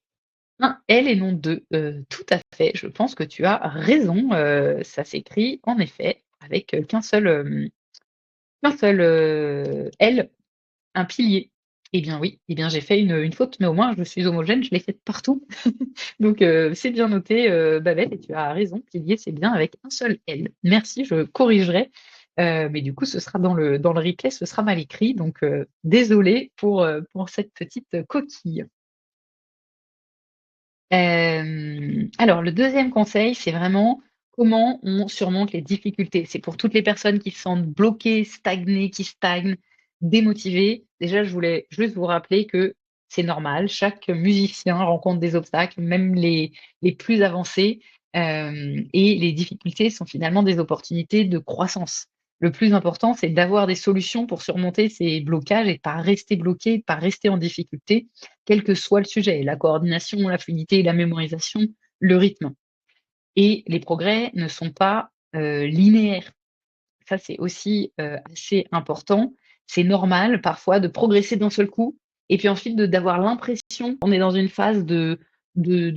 un L et non 2. Tout à fait, je pense que tu as raison, ça s'écrit en effet avec, qu'un seul, L, un pilier. Eh bien oui, eh bien j'ai fait une faute, mais au moins je suis homogène, je l'ai faite partout. Donc c'est bien noté, Babette et tu as raison, pilier, c'est bien avec un seul L. Merci, je corrigerai, mais du coup ce sera dans le replay, ce sera mal écrit donc désolée pour cette petite coquille. Alors le deuxième conseil, c'est vraiment comment on surmonte les difficultés. C'est pour toutes les personnes qui se sentent bloquées, stagnées, qui stagnent, démotivées. Déjà, je voulais juste vous rappeler que c'est normal, chaque musicien rencontre des obstacles, même les plus avancés, et les difficultés sont finalement des opportunités de croissance. Le plus important, c'est d'avoir des solutions pour surmonter ces blocages et de pas rester bloqué, de pas rester en difficulté quel que soit le sujet, la coordination, la fluidité, la mémorisation, le rythme. Et les progrès ne sont pas, linéaires. Ça, c'est aussi, assez important. C'est normal parfois de progresser d'un seul coup et puis ensuite d'avoir l'impression qu'on est dans une phase de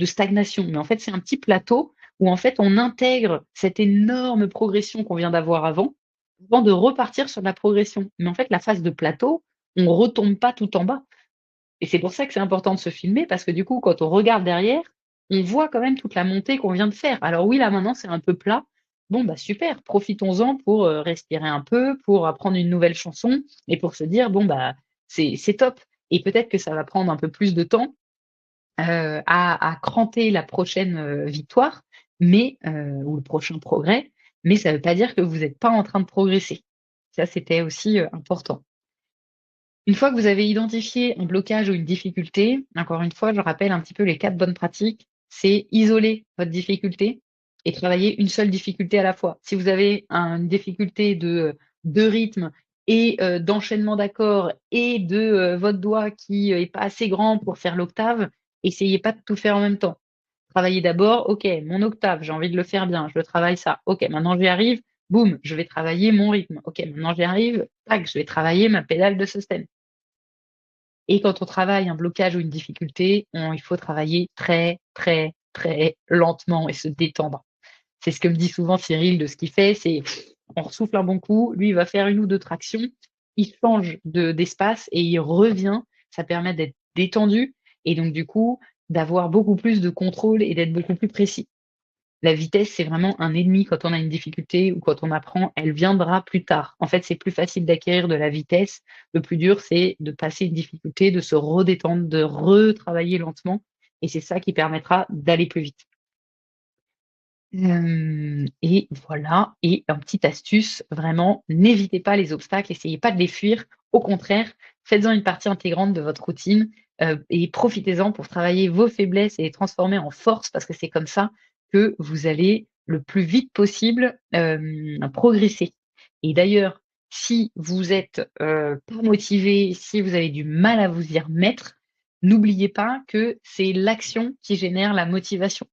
stagnation. Mais en fait, c'est un petit plateau où en fait on intègre cette énorme progression qu'on vient d'avoir avant de repartir sur la progression. Mais en fait, la phase de plateau, on retombe pas tout en bas. Et c'est pour ça que c'est important de se filmer parce que du coup, quand on regarde derrière, on voit quand même toute la montée qu'on vient de faire. Alors oui, là maintenant, c'est un peu plat. Bon, bah super, profitons-en pour respirer un peu, pour apprendre une nouvelle chanson et pour se dire, bon, bah c'est top. Et peut-être que ça va prendre un peu plus de temps à cranter la prochaine victoire, mais ou le prochain progrès, mais ça ne veut pas dire que vous n'êtes pas en train de progresser. Ça, c'était aussi important. Une fois que vous avez identifié un blocage ou une difficulté, encore une fois, je rappelle un petit peu les 4 bonnes pratiques. C'est isoler votre difficulté et travailler une seule difficulté à la fois. Si vous avez une difficulté de rythme et d'enchaînement d'accords et votre doigt qui est pas assez grand pour faire l'octave, essayez pas de tout faire en même temps. Travaillez d'abord, OK, mon octave, j'ai envie de le faire bien, je travaille ça. OK, maintenant j'y arrive, boum, je vais travailler mon rythme. OK, maintenant j'y arrive, tac, je vais travailler ma pédale de sustain. Et quand on travaille un blocage ou une difficulté, il faut travailler très, très, très lentement et se détendre. C'est ce que me dit souvent Cyril de ce qu'il fait, c'est on ressouffle un bon coup, lui il va faire une ou 2 tractions, il change d'espace et il revient. Ça permet d'être détendu et donc du coup, d'avoir beaucoup plus de contrôle et d'être beaucoup plus précis. La vitesse, c'est vraiment un ennemi quand on a une difficulté ou quand on apprend, elle viendra plus tard. En fait, c'est plus facile d'acquérir de la vitesse. Le plus dur, c'est de passer une difficulté, de se redétendre, de retravailler lentement et c'est ça qui permettra d'aller plus vite. Et voilà, et une petite astuce, vraiment, n'évitez pas les obstacles, essayez pas de les fuir. Au contraire, faites-en une partie intégrante de votre routine, et profitez-en pour travailler vos faiblesses et les transformer en force parce que c'est comme ça que vous allez le plus vite possible, progresser. Et d'ailleurs, si vous êtes, pas motivé, si vous avez du mal à vous y remettre, n'oubliez pas que c'est l'action qui génère la motivation.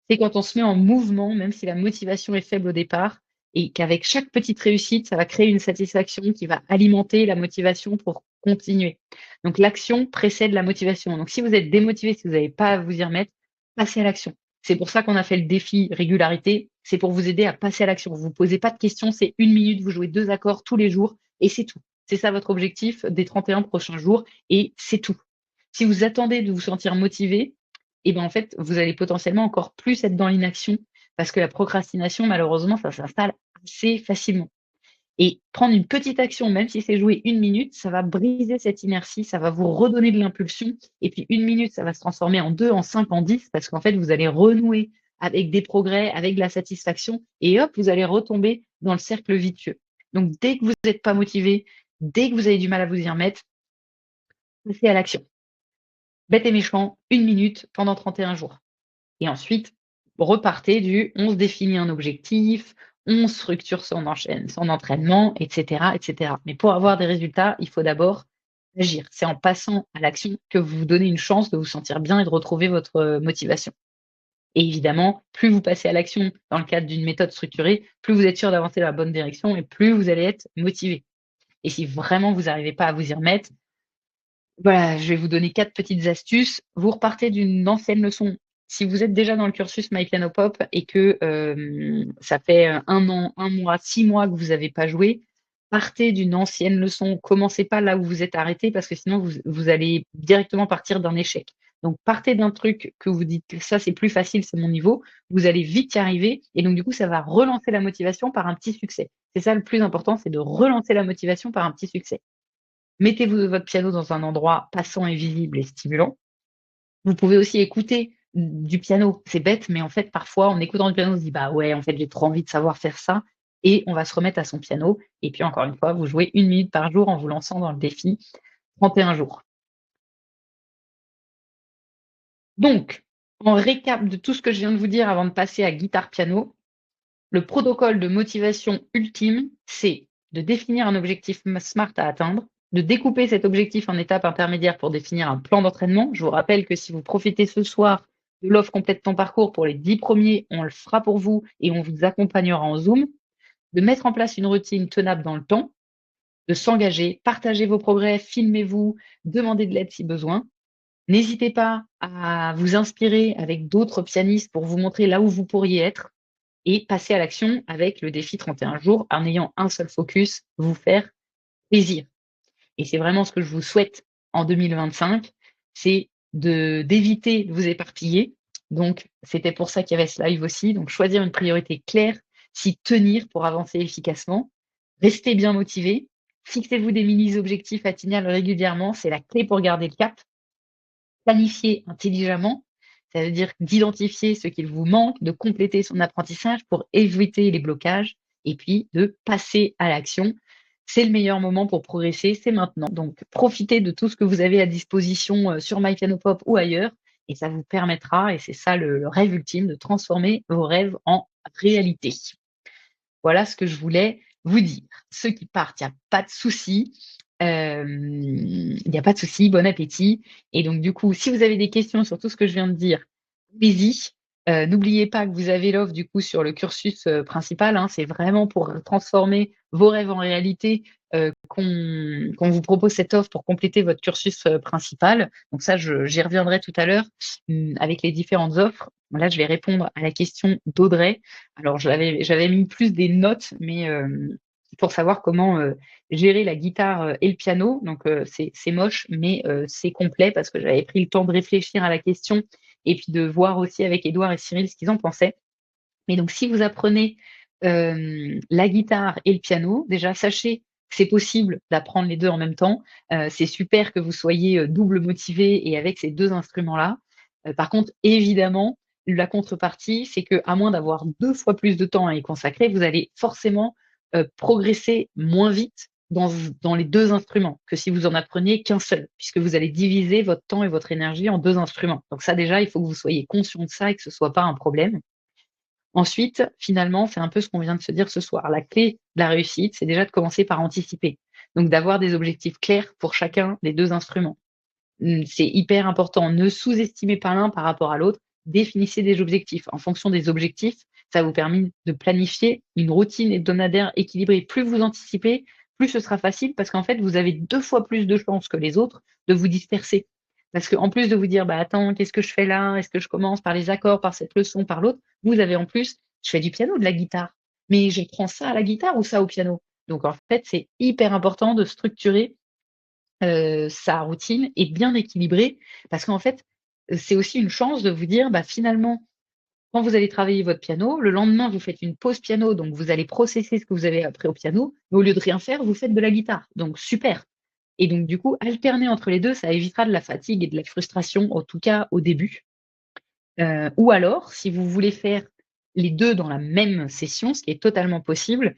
C'est quand on se met en mouvement, même si la motivation est faible au départ et qu'avec chaque petite réussite, ça va créer une satisfaction qui va alimenter la motivation pour continuer. Donc l'action précède la motivation. Donc si vous êtes démotivé, si vous n'avez pas à vous y remettre, passez à l'action. C'est pour ça qu'on a fait le défi régularité, c'est pour vous aider à passer à l'action. Vous ne vous posez pas de questions, c'est 1 minute, vous jouez 2 accords tous les jours et c'est tout. C'est ça votre objectif des 31 prochains jours et c'est tout. Si vous attendez de vous sentir motivé, et ben, en fait, vous allez potentiellement encore plus être dans l'inaction parce que la procrastination, malheureusement, ça s'installe assez facilement. Et prendre une petite action, même si c'est jouer 1 minute, ça va briser cette inertie, ça va vous redonner de l'impulsion. Et puis 1 minute, ça va se transformer en 2, en 5, en 10, parce qu'en fait, vous allez renouer avec des progrès, avec de la satisfaction, et hop, vous allez retomber dans le cercle vicieux. Donc, dès que vous n'êtes pas motivé, dès que vous avez du mal à vous y remettre, passez à l'action. Bête et méchant, 1 minute pendant 31 jours. Et ensuite, repartez du on se définit un objectif, on structure son entraînement, etc., etc. Mais pour avoir des résultats, il faut d'abord agir. C'est en passant à l'action que vous vous donnez une chance de vous sentir bien et de retrouver votre motivation. Et évidemment, plus vous passez à l'action dans le cadre d'une méthode structurée, plus vous êtes sûr d'avancer dans la bonne direction et plus vous allez être motivé. Et si vraiment vous n'arrivez pas à vous y remettre, voilà, je vais vous donner 4 petites astuces. Vous repartez d'une ancienne leçon. Si vous êtes déjà dans le cursus My Piano Pop et que, ça fait, 1 an, 1 mois, 6 mois que vous avez pas joué, partez d'une ancienne leçon. Commencez pas là où vous êtes arrêté parce que sinon vous allez directement partir d'un échec. Donc partez d'un truc que vous dites: que «Ça, c'est plus facile, c'est mon niveau». Vous allez vite y arriver et donc du coup, ça va relancer la motivation par un petit succès. C'est ça le plus important, c'est de relancer la motivation par un petit succès. Mettez-vous votre piano dans un endroit passant et visible et stimulant. Vous pouvez aussi écouter du piano. C'est bête, mais en fait, parfois, en écoutant du piano, on se dit: «Bah, ouais, en fait, j'ai trop envie de savoir faire ça» et on va se remettre à son piano et puis encore une fois, vous jouez 1 minute par jour en vous lançant dans le défi 31 jours. Donc, en récap de tout ce que je viens de vous dire avant de passer à guitare-piano, le protocole de motivation ultime, c'est de définir un objectif SMART à atteindre, de découper cet objectif en étapes intermédiaires pour définir un plan d'entraînement. Je vous rappelle que si vous profitez ce soir de l'offre complète ton parcours pour les 10 premiers, on le fera pour vous et on vous accompagnera en Zoom. De mettre en place une routine tenable dans le temps, de s'engager, partager vos progrès, filmez-vous, demandez de l'aide si besoin. N'hésitez pas à vous inspirer avec d'autres pianistes pour vous montrer là où vous pourriez être et passer à l'action avec le défi 31 jours en ayant un seul focus, vous faire plaisir. Et c'est vraiment ce que je vous souhaite en 2025, c'est d'éviter de vous éparpiller. Donc, c'était pour ça qu'il y avait ce live aussi. Donc, choisir une priorité claire, s'y tenir pour avancer efficacement. Restez bien motivé. Fixez-vous des mini-objectifs atteignables régulièrement. C'est la clé pour garder le cap. Planifier intelligemment, ça veut dire d'identifier ce qu'il vous manque, de compléter son apprentissage pour éviter les blocages et puis de passer à l'action. C'est le meilleur moment pour progresser, c'est maintenant. Donc profitez de tout ce que vous avez à disposition, sur My Piano Pop ou ailleurs et ça vous permettra et c'est ça le rêve ultime, de transformer vos rêves en réalité. Voilà ce que je voulais vous dire. Ceux qui partent, il y a pas de souci. Il y a pas de souci, bon appétit et donc du coup, si vous avez des questions sur tout ce que je viens de dire, allez-y. N'oubliez pas que vous avez l'offre du coup sur le cursus, principal, hein. C'est vraiment pour transformer vos rêves en réalité, qu'on vous propose cette offre pour compléter votre cursus, principal. Donc ça, j'y reviendrai tout à l'heure, avec les différentes offres. Là, je vais répondre à la question d'Audrey. Alors j'avais mis plus des notes, mais, pour savoir comment, gérer la guitare, et le piano. Donc, c'est moche, mais, c'est complet parce que j'avais pris le temps de réfléchir à la question et puis de voir aussi avec Édouard et Cyril ce qu'ils en pensaient. Mais donc si vous apprenez, la guitare et le piano, déjà sachez que c'est possible d'apprendre les 2 en même temps. C'est super que vous soyez, double motivés et avec ces 2 instruments-là. Par contre, évidemment, la contrepartie, c'est qu'à moins d'avoir 2 fois plus de temps à y consacrer, vous allez forcément, progresser moins vite dans les 2 instruments que si vous en appreniez qu'un seul, puisque vous allez diviser votre temps et votre énergie en 2 instruments. Donc ça déjà, il faut que vous soyez conscient de ça et que ce soit pas un problème. Ensuite, finalement, c'est un peu ce qu'on vient de se dire ce soir. La clé de la réussite, c'est déjà de commencer par anticiper. Donc d'avoir des objectifs clairs pour chacun des 2 instruments. C'est hyper important. Ne sous-estimez pas l'un par rapport à l'autre. Définissez des objectifs. En fonction des objectifs, ça vous permet de planifier une routine hebdomadaire équilibrée. Plus vous anticipez, plus ce sera facile parce qu'en fait, vous avez 2 fois plus de chances que les autres de vous disperser. Parce qu'en plus de vous dire: «Bah, attends, qu'est-ce que je fais là? Est-ce que je commence par les accords, par cette leçon, par l'autre?» vous avez en plus: «Je fais du piano, de la guitare, mais je prends ça à la guitare ou ça au piano?» donc en fait, c'est hyper important de structurer sa routine est bien équilibrée parce qu'en fait, c'est aussi une chance de vous dire, bah, finalement, quand vous allez travailler votre piano, le lendemain, vous faites une pause piano, donc vous allez processer ce que vous avez appris au piano, mais au lieu de rien faire, vous faites de la guitare, donc super et donc du coup, alterner entre les 2, ça évitera de la fatigue et de la frustration, en tout cas au début. Ou alors, si vous voulez faire les 2 dans la même session, ce qui est totalement possible,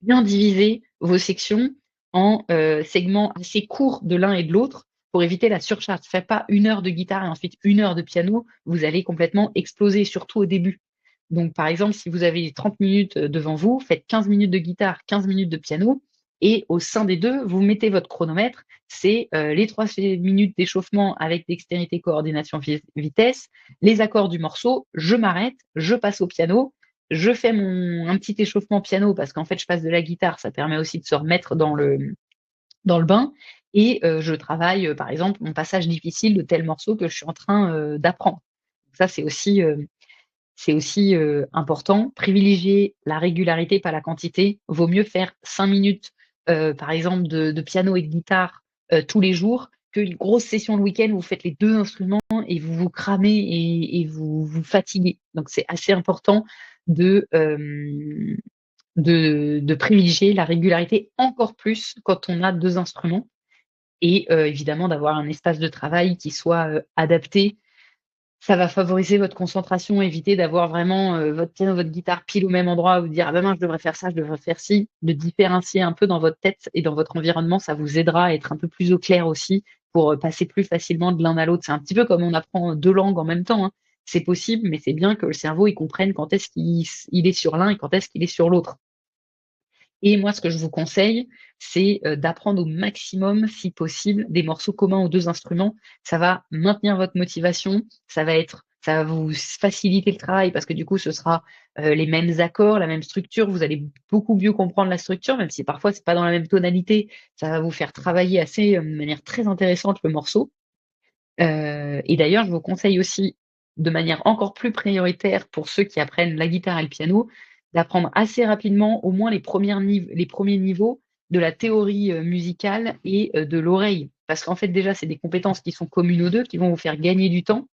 bien diviser vos sections en, segments assez courts de l'un et de l'autre pour éviter la surcharge. Faites pas 1 heure de guitare et ensuite 1 heure de piano, vous allez complètement exploser, surtout au début. Donc par exemple, si vous avez 30 minutes, devant vous, faites 15 minutes de guitare, 15 minutes de piano et au sein des 2, vous mettez votre chronomètre. C'est, les 3 minutes d'échauffement avec dextérité, coordination, vitesse, les accords du morceau, je m'arrête, je passe au piano, je fais un petit échauffement piano parce qu'en fait, je passe de la guitare, ça permet aussi de se remettre dans le bain et je travaille, par exemple, mon passage difficile de tel morceau que je suis en train, d'apprendre. Ça, c'est aussi important. Privilégier la régularité, pas la quantité. Vaut mieux faire 5 minutes, par exemple de piano et de guitare, tous les jours, qu'une grosse session le week-end où vous faites les 2 instruments et vous vous cramez et vous vous fatiguez. Donc c'est assez important de, de privilégier la régularité encore plus quand on a 2 instruments et évidemment d'avoir un espace de travail qui soit, adapté. Ça va favoriser votre concentration, éviter d'avoir vraiment, votre piano, votre guitare pile au même endroit, vous dire: «Ah ben mince, je devrais faire ça, je devrais faire ci». De différencier un peu dans votre tête et dans votre environnement, ça vous aidera à être un peu plus au clair aussi pour, passer plus facilement de l'un à l'autre. C'est un petit peu comme on apprend 2 langues en même temps, hein. C'est possible, mais c'est bien que le cerveau, il comprenne quand est-ce qu'il est sur l'un et quand est-ce qu'il est sur l'autre. Et moi, ce que je vous conseille, c'est, d'apprendre au maximum, si possible, des morceaux communs aux 2 instruments. Ça va maintenir votre motivation, ça va vous faciliter le travail parce que du coup, ce sera, les mêmes accords, la même structure. Vous allez beaucoup mieux comprendre la structure, même si parfois c'est pas dans la même tonalité. Ça va vous faire travailler assez, de manière très intéressante le morceau. Et d'ailleurs, je vous conseille aussi, de manière encore plus prioritaire pour ceux qui apprennent la guitare et le piano, d'apprendre assez rapidement au moins les premiers niveaux de la théorie, musicale et de l'oreille. Parce qu'en fait, déjà, c'est des compétences qui sont communes aux 2, qui vont vous faire gagner du temps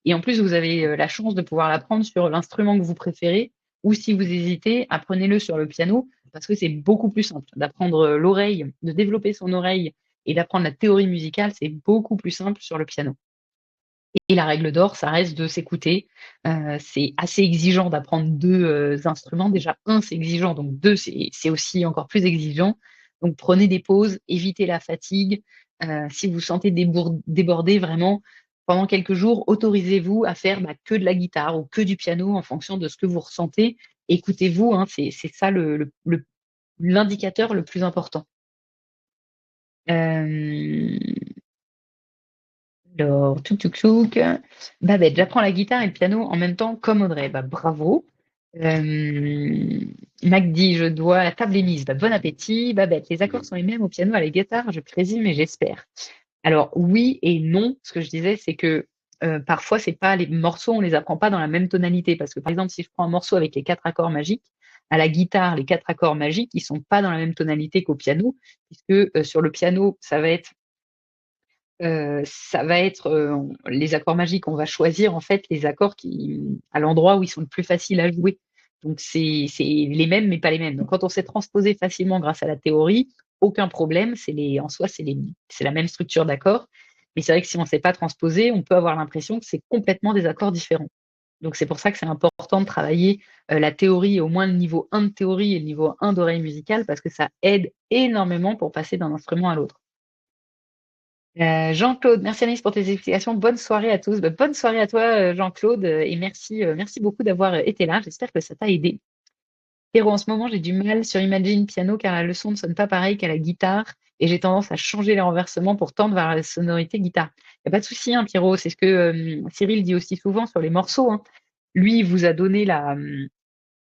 et en plus, vous avez, la chance de pouvoir l'apprendre sur l'instrument que vous préférez ou si vous hésitez, apprenez-le sur le piano parce que c'est beaucoup plus simple d'apprendre, l'oreille, de développer son oreille et d'apprendre la théorie musicale, c'est beaucoup plus simple sur le piano. Et la règle d'or, ça reste de s'écouter. C'est assez exigeant d'apprendre 2 instruments. Déjà un, c'est exigeant, donc 2, c'est aussi encore plus exigeant. Donc prenez des pauses, évitez la fatigue. Si vous sentez débordé vraiment, pendant quelques jours, autorisez-vous à faire, bah, que de la guitare ou que du piano en fonction de ce que vous ressentez. Écoutez-vous, hein, c'est ça l'indicateur le plus important. Hem Alors, touk touk touk. Babette, j'apprends la guitare et le piano en même temps comme Audrey. Bah, bravo. Mac dit: «Je dois la table est mise». Bah, bon appétit. Babette: «Les accords sont les mêmes au piano, à la guitare, je présume et j'espère». Alors oui et non. Ce que je disais, c'est que, parfois c'est pas les morceaux, on les apprend pas dans la même tonalité. Parce que, par exemple, si je prends un morceau avec les 4 accords magiques, à la guitare, les 4 accords magiques, ils sont pas dans la même tonalité qu'au piano, puisque, sur le piano, ça va être, les accords magiques, on va choisir en fait les accords qui à l'endroit où ils sont le plus faciles à jouer. Donc c'est les mêmes, mais pas les mêmes. Donc quand on sait transposer facilement grâce à la théorie, aucun problème, c'est la même structure d'accords. Mais c'est vrai que si on ne sait pas transposer, on peut avoir l'impression que c'est complètement des accords différents. Donc c'est pour ça que c'est important de travailler la théorie, au moins le niveau 1 de théorie et le niveau 1 d'oreille musicale, parce que ça aide énormément pour passer d'un instrument à l'autre. Jean-Claude, merci Anaïs pour tes explications. Bonne soirée à tous. Bah, bonne soirée à toi, Jean-Claude, et merci beaucoup d'avoir été là. J'espère que ça t'a aidé. Héros, en ce moment, j'ai du mal sur Imagine Piano car la leçon ne sonne pas pareil qu'à la guitare et j'ai tendance à changer les renversements pour tendre vers la sonorité guitare. Il n'y a pas de souci, hein, Pierrot, c'est ce que Cyril dit aussi souvent sur les morceaux, hein. Lui, il vous a donné la,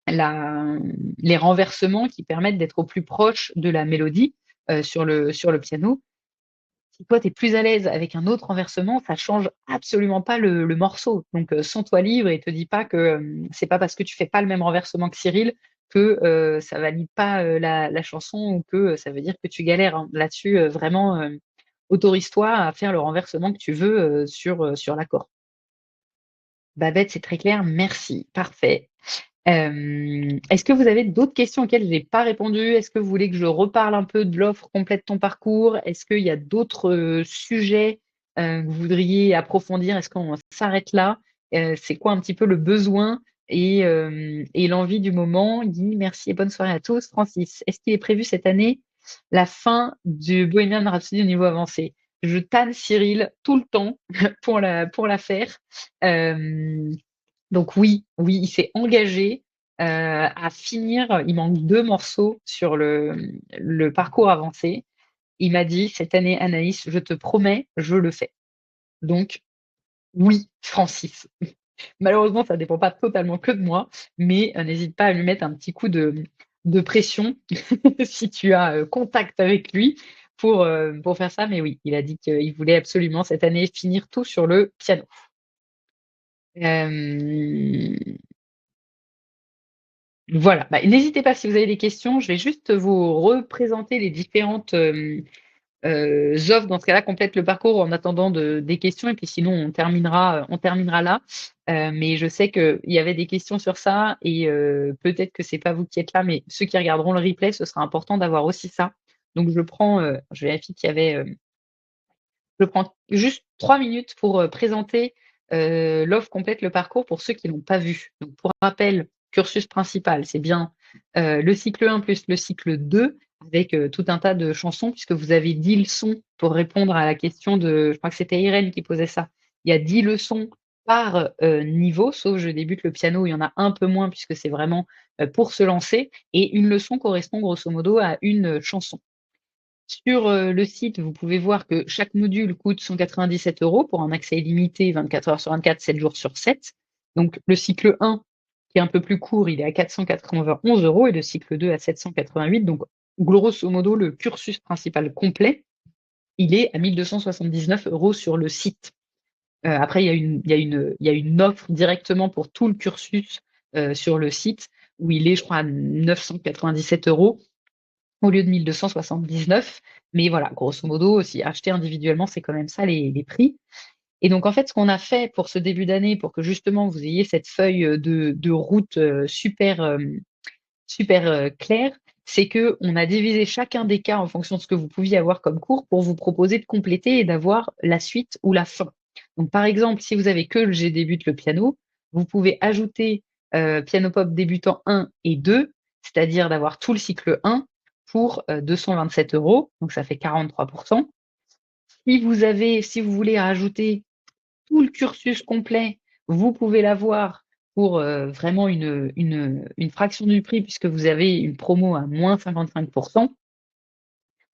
les renversements qui permettent d'être au plus proche de la mélodie sur le piano. Si toi, tu es plus à l'aise avec un autre renversement, ça change absolument pas le morceau. Donc, sens-toi libre et te dis pas que c'est pas parce que tu fais pas le même renversement que Cyril que ça valide pas la chanson ou que ça veut dire que tu galères, hein. Là-dessus, vraiment, autorise-toi à faire le renversement que tu veux sur l'accord. Babette, c'est très clair, merci, parfait. Est-ce que vous avez d'autres questions auxquelles je n'ai pas répondu? Est-ce que vous voulez que je reparle un peu de l'offre complète ton parcours? Est-ce qu'il y a d'autres sujets que vous voudriez approfondir? Est-ce qu'on s'arrête là? C'est quoi un petit peu le besoin et l'envie du moment? Guy, merci et bonne soirée à tous. Francis, est-ce qu'il est prévu cette année la fin du Bohemian Rhapsody au niveau avancé? Je tanne Cyril tout le temps pour la faire. Euh, donc oui, oui, il s'est engagé à finir. Il manque 2 morceaux sur le parcours avancé. Il m'a dit: «Cette année, Anaïs, je te promets, je le fais». Donc oui, Francis. Malheureusement, ça ne dépend pas totalement que de moi, mais n'hésite pas à lui mettre un petit coup de pression si tu as, contact avec lui pour faire ça. Mais oui, il a dit qu'il voulait absolument cette année finir tout sur le piano. Hem Voilà, bah, n'hésitez pas si vous avez des questions. Je vais juste vous représenter les différentes, offres. Dans ce cas-là, complète le parcours en attendant des questions et puis sinon on terminera là. Mais je sais qu'il y avait des questions sur ça et peut-être que c'est pas vous qui êtes là, mais ceux qui regarderont le replay, ce sera important d'avoir aussi ça. Donc je vérifie qu'il y avait, je prends juste 3 minutes pour, présenter, l'offre complète, le parcours pour ceux qui l'ont pas vu. Donc pour rappel, cursus principal, c'est bien, le cycle 1 plus le cycle 2 avec, tout un tas de chansons puisque vous avez 10 leçons pour répondre à la question je crois que c'était Irène qui posait ça. Il y a 10 leçons par, niveau, sauf je débute le piano, il y en a un peu moins puisque c'est vraiment, pour se lancer et une leçon correspond grosso modo à une, chanson. Sur, le site, vous pouvez voir que chaque module coûte 197 € pour un accès illimité 24 heures sur 24, 7 jours sur 7. Donc le cycle 1, qui est un peu plus court, il est à 491 € et le cycle 2 à 788. Donc grosso modo, le cursus principal complet, il est à 1 279 € sur le site. Après il y a une offre directement pour tout le cursus, sur le site où il est, je crois, à 997 € au lieu de 1 279. Mais voilà, grosso modo, si acheter individuellement, c'est quand même ça les prix. Et donc en fait, ce qu'on a fait pour ce début d'année, pour que justement vous ayez cette feuille, de route, super, claire, c'est qu'on a divisé chacun des cas en fonction de ce que vous pouviez avoir comme cours pour vous proposer de compléter et d'avoir la suite ou la fin. Donc par exemple, si vous avez que le G débute le piano, vous pouvez ajouter, piano pop débutant 1 et 2, c'est-à-dire d'avoir tout le cycle 1 pour, 227 €, donc ça fait 43. Si vous voulez rajouter tout le cursus complet, vous pouvez l'avoir pour, vraiment une fraction du prix puisque vous avez une promo à moins 55.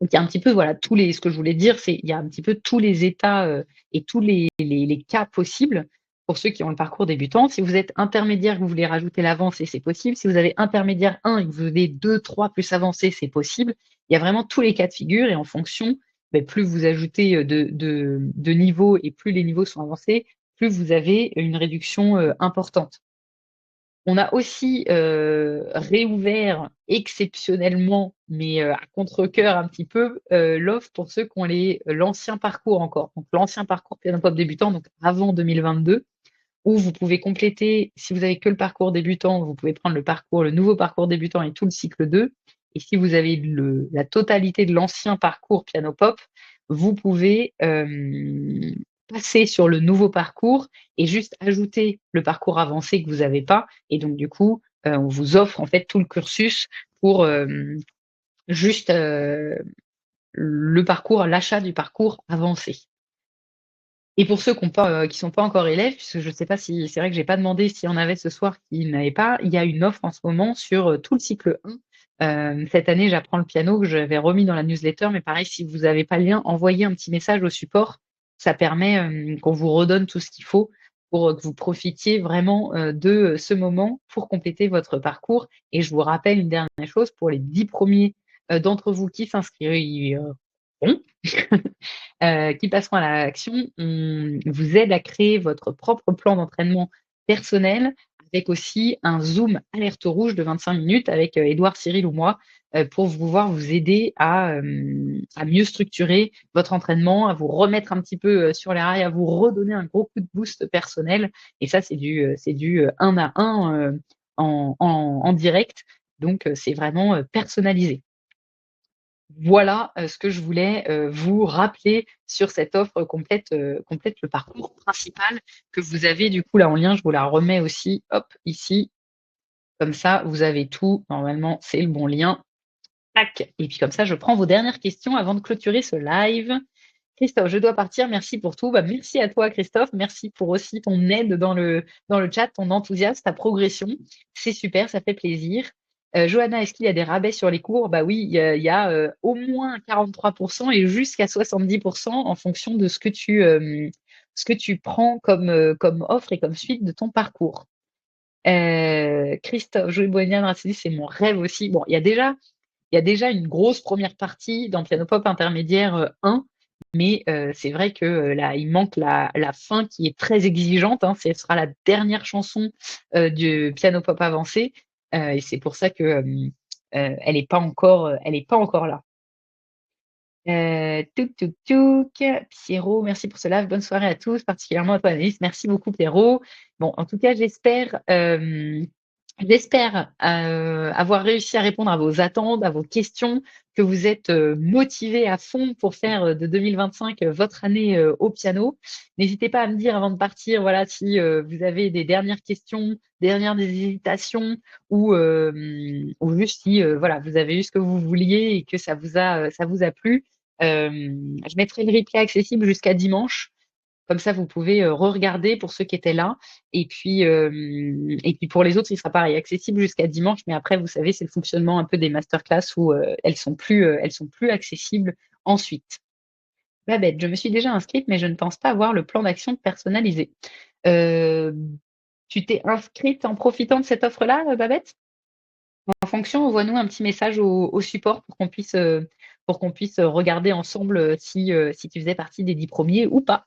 Donc il y a un petit peu, voilà, ce que je voulais dire, c'est il y a un petit peu tous les états, et tous les cas possibles pour ceux qui ont le parcours débutant. Si vous êtes intermédiaire, que vous voulez rajouter l'avancée, c'est possible. Si vous avez intermédiaire 1 et que vous avez 2, 3 plus avancé, c'est possible. Il y a vraiment tous les cas de figure et en fonction, plus vous ajoutez, de niveaux et plus les niveaux sont avancés, plus vous avez une réduction, importante. On a aussi, réouvert exceptionnellement, mais à contre-cœur un petit peu, l'offre pour ceux qui ont l'ancien parcours encore. Donc l'ancien parcours piano pop débutant, donc avant 2022, où vous pouvez compléter si vous avez que le parcours débutant, vous pouvez prendre le nouveau parcours débutant et tout le cycle 2. Et si vous avez la totalité de l'ancien parcours piano pop, vous pouvez passer sur le nouveau parcours et juste ajouter le parcours avancé que vous n'avez pas. Et donc, du coup, on vous offre en fait tout le cursus pour juste le parcours, l'achat du parcours avancé. Et pour ceux qui sont pas encore élèves, puisque je ne sais pas si c'est vrai que j'ai pas demandé s'il y en avait ce soir qui n'avaient pas, il y a une offre en ce moment sur, tout le cycle 1. Cette année, j'apprends le piano que j'avais remis dans la newsletter, mais pareil, si vous n'avez pas le lien, envoyez un petit message au support. Ça permet, qu'on vous redonne tout ce qu'il faut pour, que vous profitiez vraiment, de, ce moment pour compléter votre parcours. Et je vous rappelle une dernière chose, pour les 10 premiers d'entre vous qui s'inscriront qui passeront à l'action, on vous aide à créer votre propre plan d'entraînement personnel avec aussi un Zoom alerte rouge de 25 minutes avec, Édouard, Cyril ou moi, pour pouvoir vous aider à mieux structurer votre entraînement, à vous remettre un petit peu, sur les rails, à vous redonner un gros coup de boost personnel. Et ça, c'est du 1 à 1, en direct. Donc, c'est vraiment, personnalisé. Voilà, ce que je voulais, vous rappeler sur cette offre complète le parcours principal que vous avez du coup là en lien. Je vous la remets aussi, hop, ici, comme ça vous avez tout. Normalement, c'est le bon lien. Tac et puis comme ça, je prends vos dernières questions avant de clôturer ce live. Christophe, je dois partir. Merci pour tout. Bah, merci à toi Christophe. Merci pour aussi ton aide dans le chat, ton enthousiasme, ta progression. C'est super, ça fait plaisir. Johanna, est-ce qu'il y a des rabais sur les cours? Bah oui, il y a, au moins 43 et jusqu'à 70 en fonction de ce que tu prends comme offre et comme suite de ton parcours. Christophe, jouer Bohemian Rhapsody, c'est mon rêve aussi. Bon, il y a déjà une grosse première partie dans Piano Pop Intermédiaire 1, mais c'est vrai que, là, il manque la fin qui est très exigeante, hein. Ce sera la dernière chanson, du Piano Pop Avancé, et c'est pour ça que, elle est pas encore là. Touk touk touk, Pierrot, merci pour ce live. Bonne soirée à tous, particulièrement à toi, Anaïs. Merci beaucoup, Pierrot. Bon, en tout cas, j'espère, avoir réussi à répondre à vos attentes, à vos questions, que vous êtes, motivés à fond pour faire, de 2025, votre année, au piano. N'hésitez pas à me dire avant de partir, voilà, si, vous avez des dernières questions, dernières hésitations ou juste si, voilà, vous avez eu ce que vous vouliez et que ça vous a plu. Je mettrai le replay accessible jusqu'à dimanche. Comme ça, vous pouvez, regarder pour ceux qui étaient là et puis pour les autres, il sera pareil, accessible jusqu'à dimanche, mais après, vous savez, c'est le fonctionnement un peu des masterclass où, elles sont plus accessibles ensuite. Babette, je me suis déjà inscrite, mais je ne pense pas avoir le plan d'action personnalisé. Heu, Tu t'es inscrite en profitant de cette offre-là, Babette? En fonction, envoie-nous un petit message au support pour qu'on puisse regarder ensemble, si tu faisais partie des 10 premiers ou pas.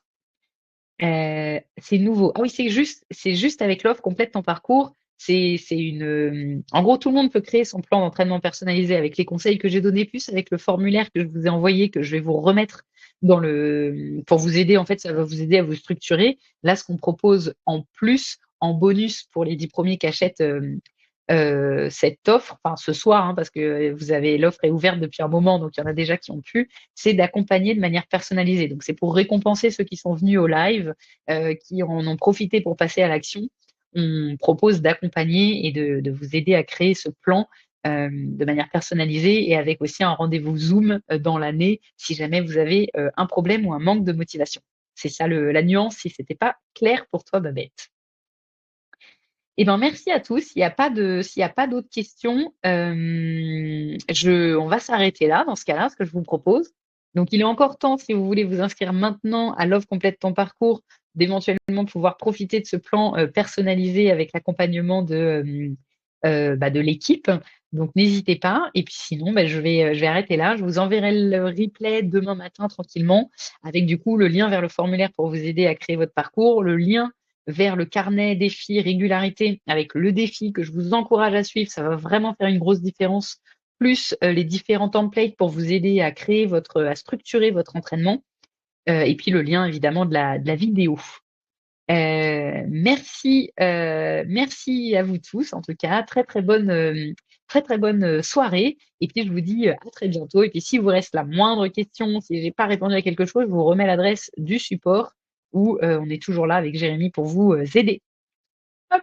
C'est nouveau. Ah oui, c'est juste avec l'offre complète ton parcours. En gros, tout le monde peut créer son plan d'entraînement personnalisé avec les conseils que j'ai donnés, plus avec le formulaire que je vous ai envoyé, que je vais vous remettre pour vous aider. En fait, ça va vous aider à vous structurer. Là, ce qu'on propose en plus, en bonus pour les 10 premiers qui achètent, cette offre, enfin ce soir, hein, parce que l'offre est ouverte depuis un moment, donc il y en a déjà qui ont pu, c'est d'accompagner de manière personnalisée. Donc c'est pour récompenser ceux qui sont venus au live, qui en ont profité pour passer à l'action. On propose d'accompagner et de vous aider à créer ce plan, de manière personnalisée et avec aussi un rendez-vous Zoom, dans l'année si jamais vous avez, un problème ou un manque de motivation. C'est ça la nuance si c'était pas clair pour toi, Babette. Eh ben, merci à tous. S'il y a pas d'autres questions, on va s'arrêter là, dans ce cas-là, ce que je vous propose. Donc, il est encore temps, si vous voulez vous inscrire maintenant à l'offre complète ton parcours, d'éventuellement pouvoir profiter de ce plan, personnalisé avec l'accompagnement de l'équipe. Donc, n'hésitez pas. Et puis sinon, bah, je vais arrêter là. Je vous enverrai le replay demain matin tranquillement, avec du coup le lien vers le formulaire pour vous aider à créer votre parcours, le lien vers le carnet défi régularité avec le défi que je vous encourage à suivre. Ça va vraiment faire une grosse différence, plus les différents templates pour vous aider à structurer votre entraînement, et puis le lien évidemment de la vidéo. Merci à vous tous en tout cas. Très, très bonne, très, très bonne, soirée et puis je vous dis, à très bientôt et puis s'il vous reste la moindre question, si j'ai pas répondu à quelque chose, je vous remets l'adresse du support où, on est toujours là avec Jérémy pour vous, aider. Hop,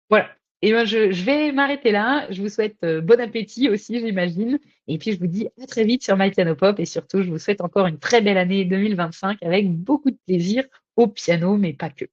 voilà et ben, je vais m'arrêter là. Je vous souhaite, bon appétit aussi, j'imagine et puis je vous dis à très vite sur My Piano Pop et surtout, je vous souhaite encore une très belle année 2025 avec beaucoup de plaisir au piano, mais pas que.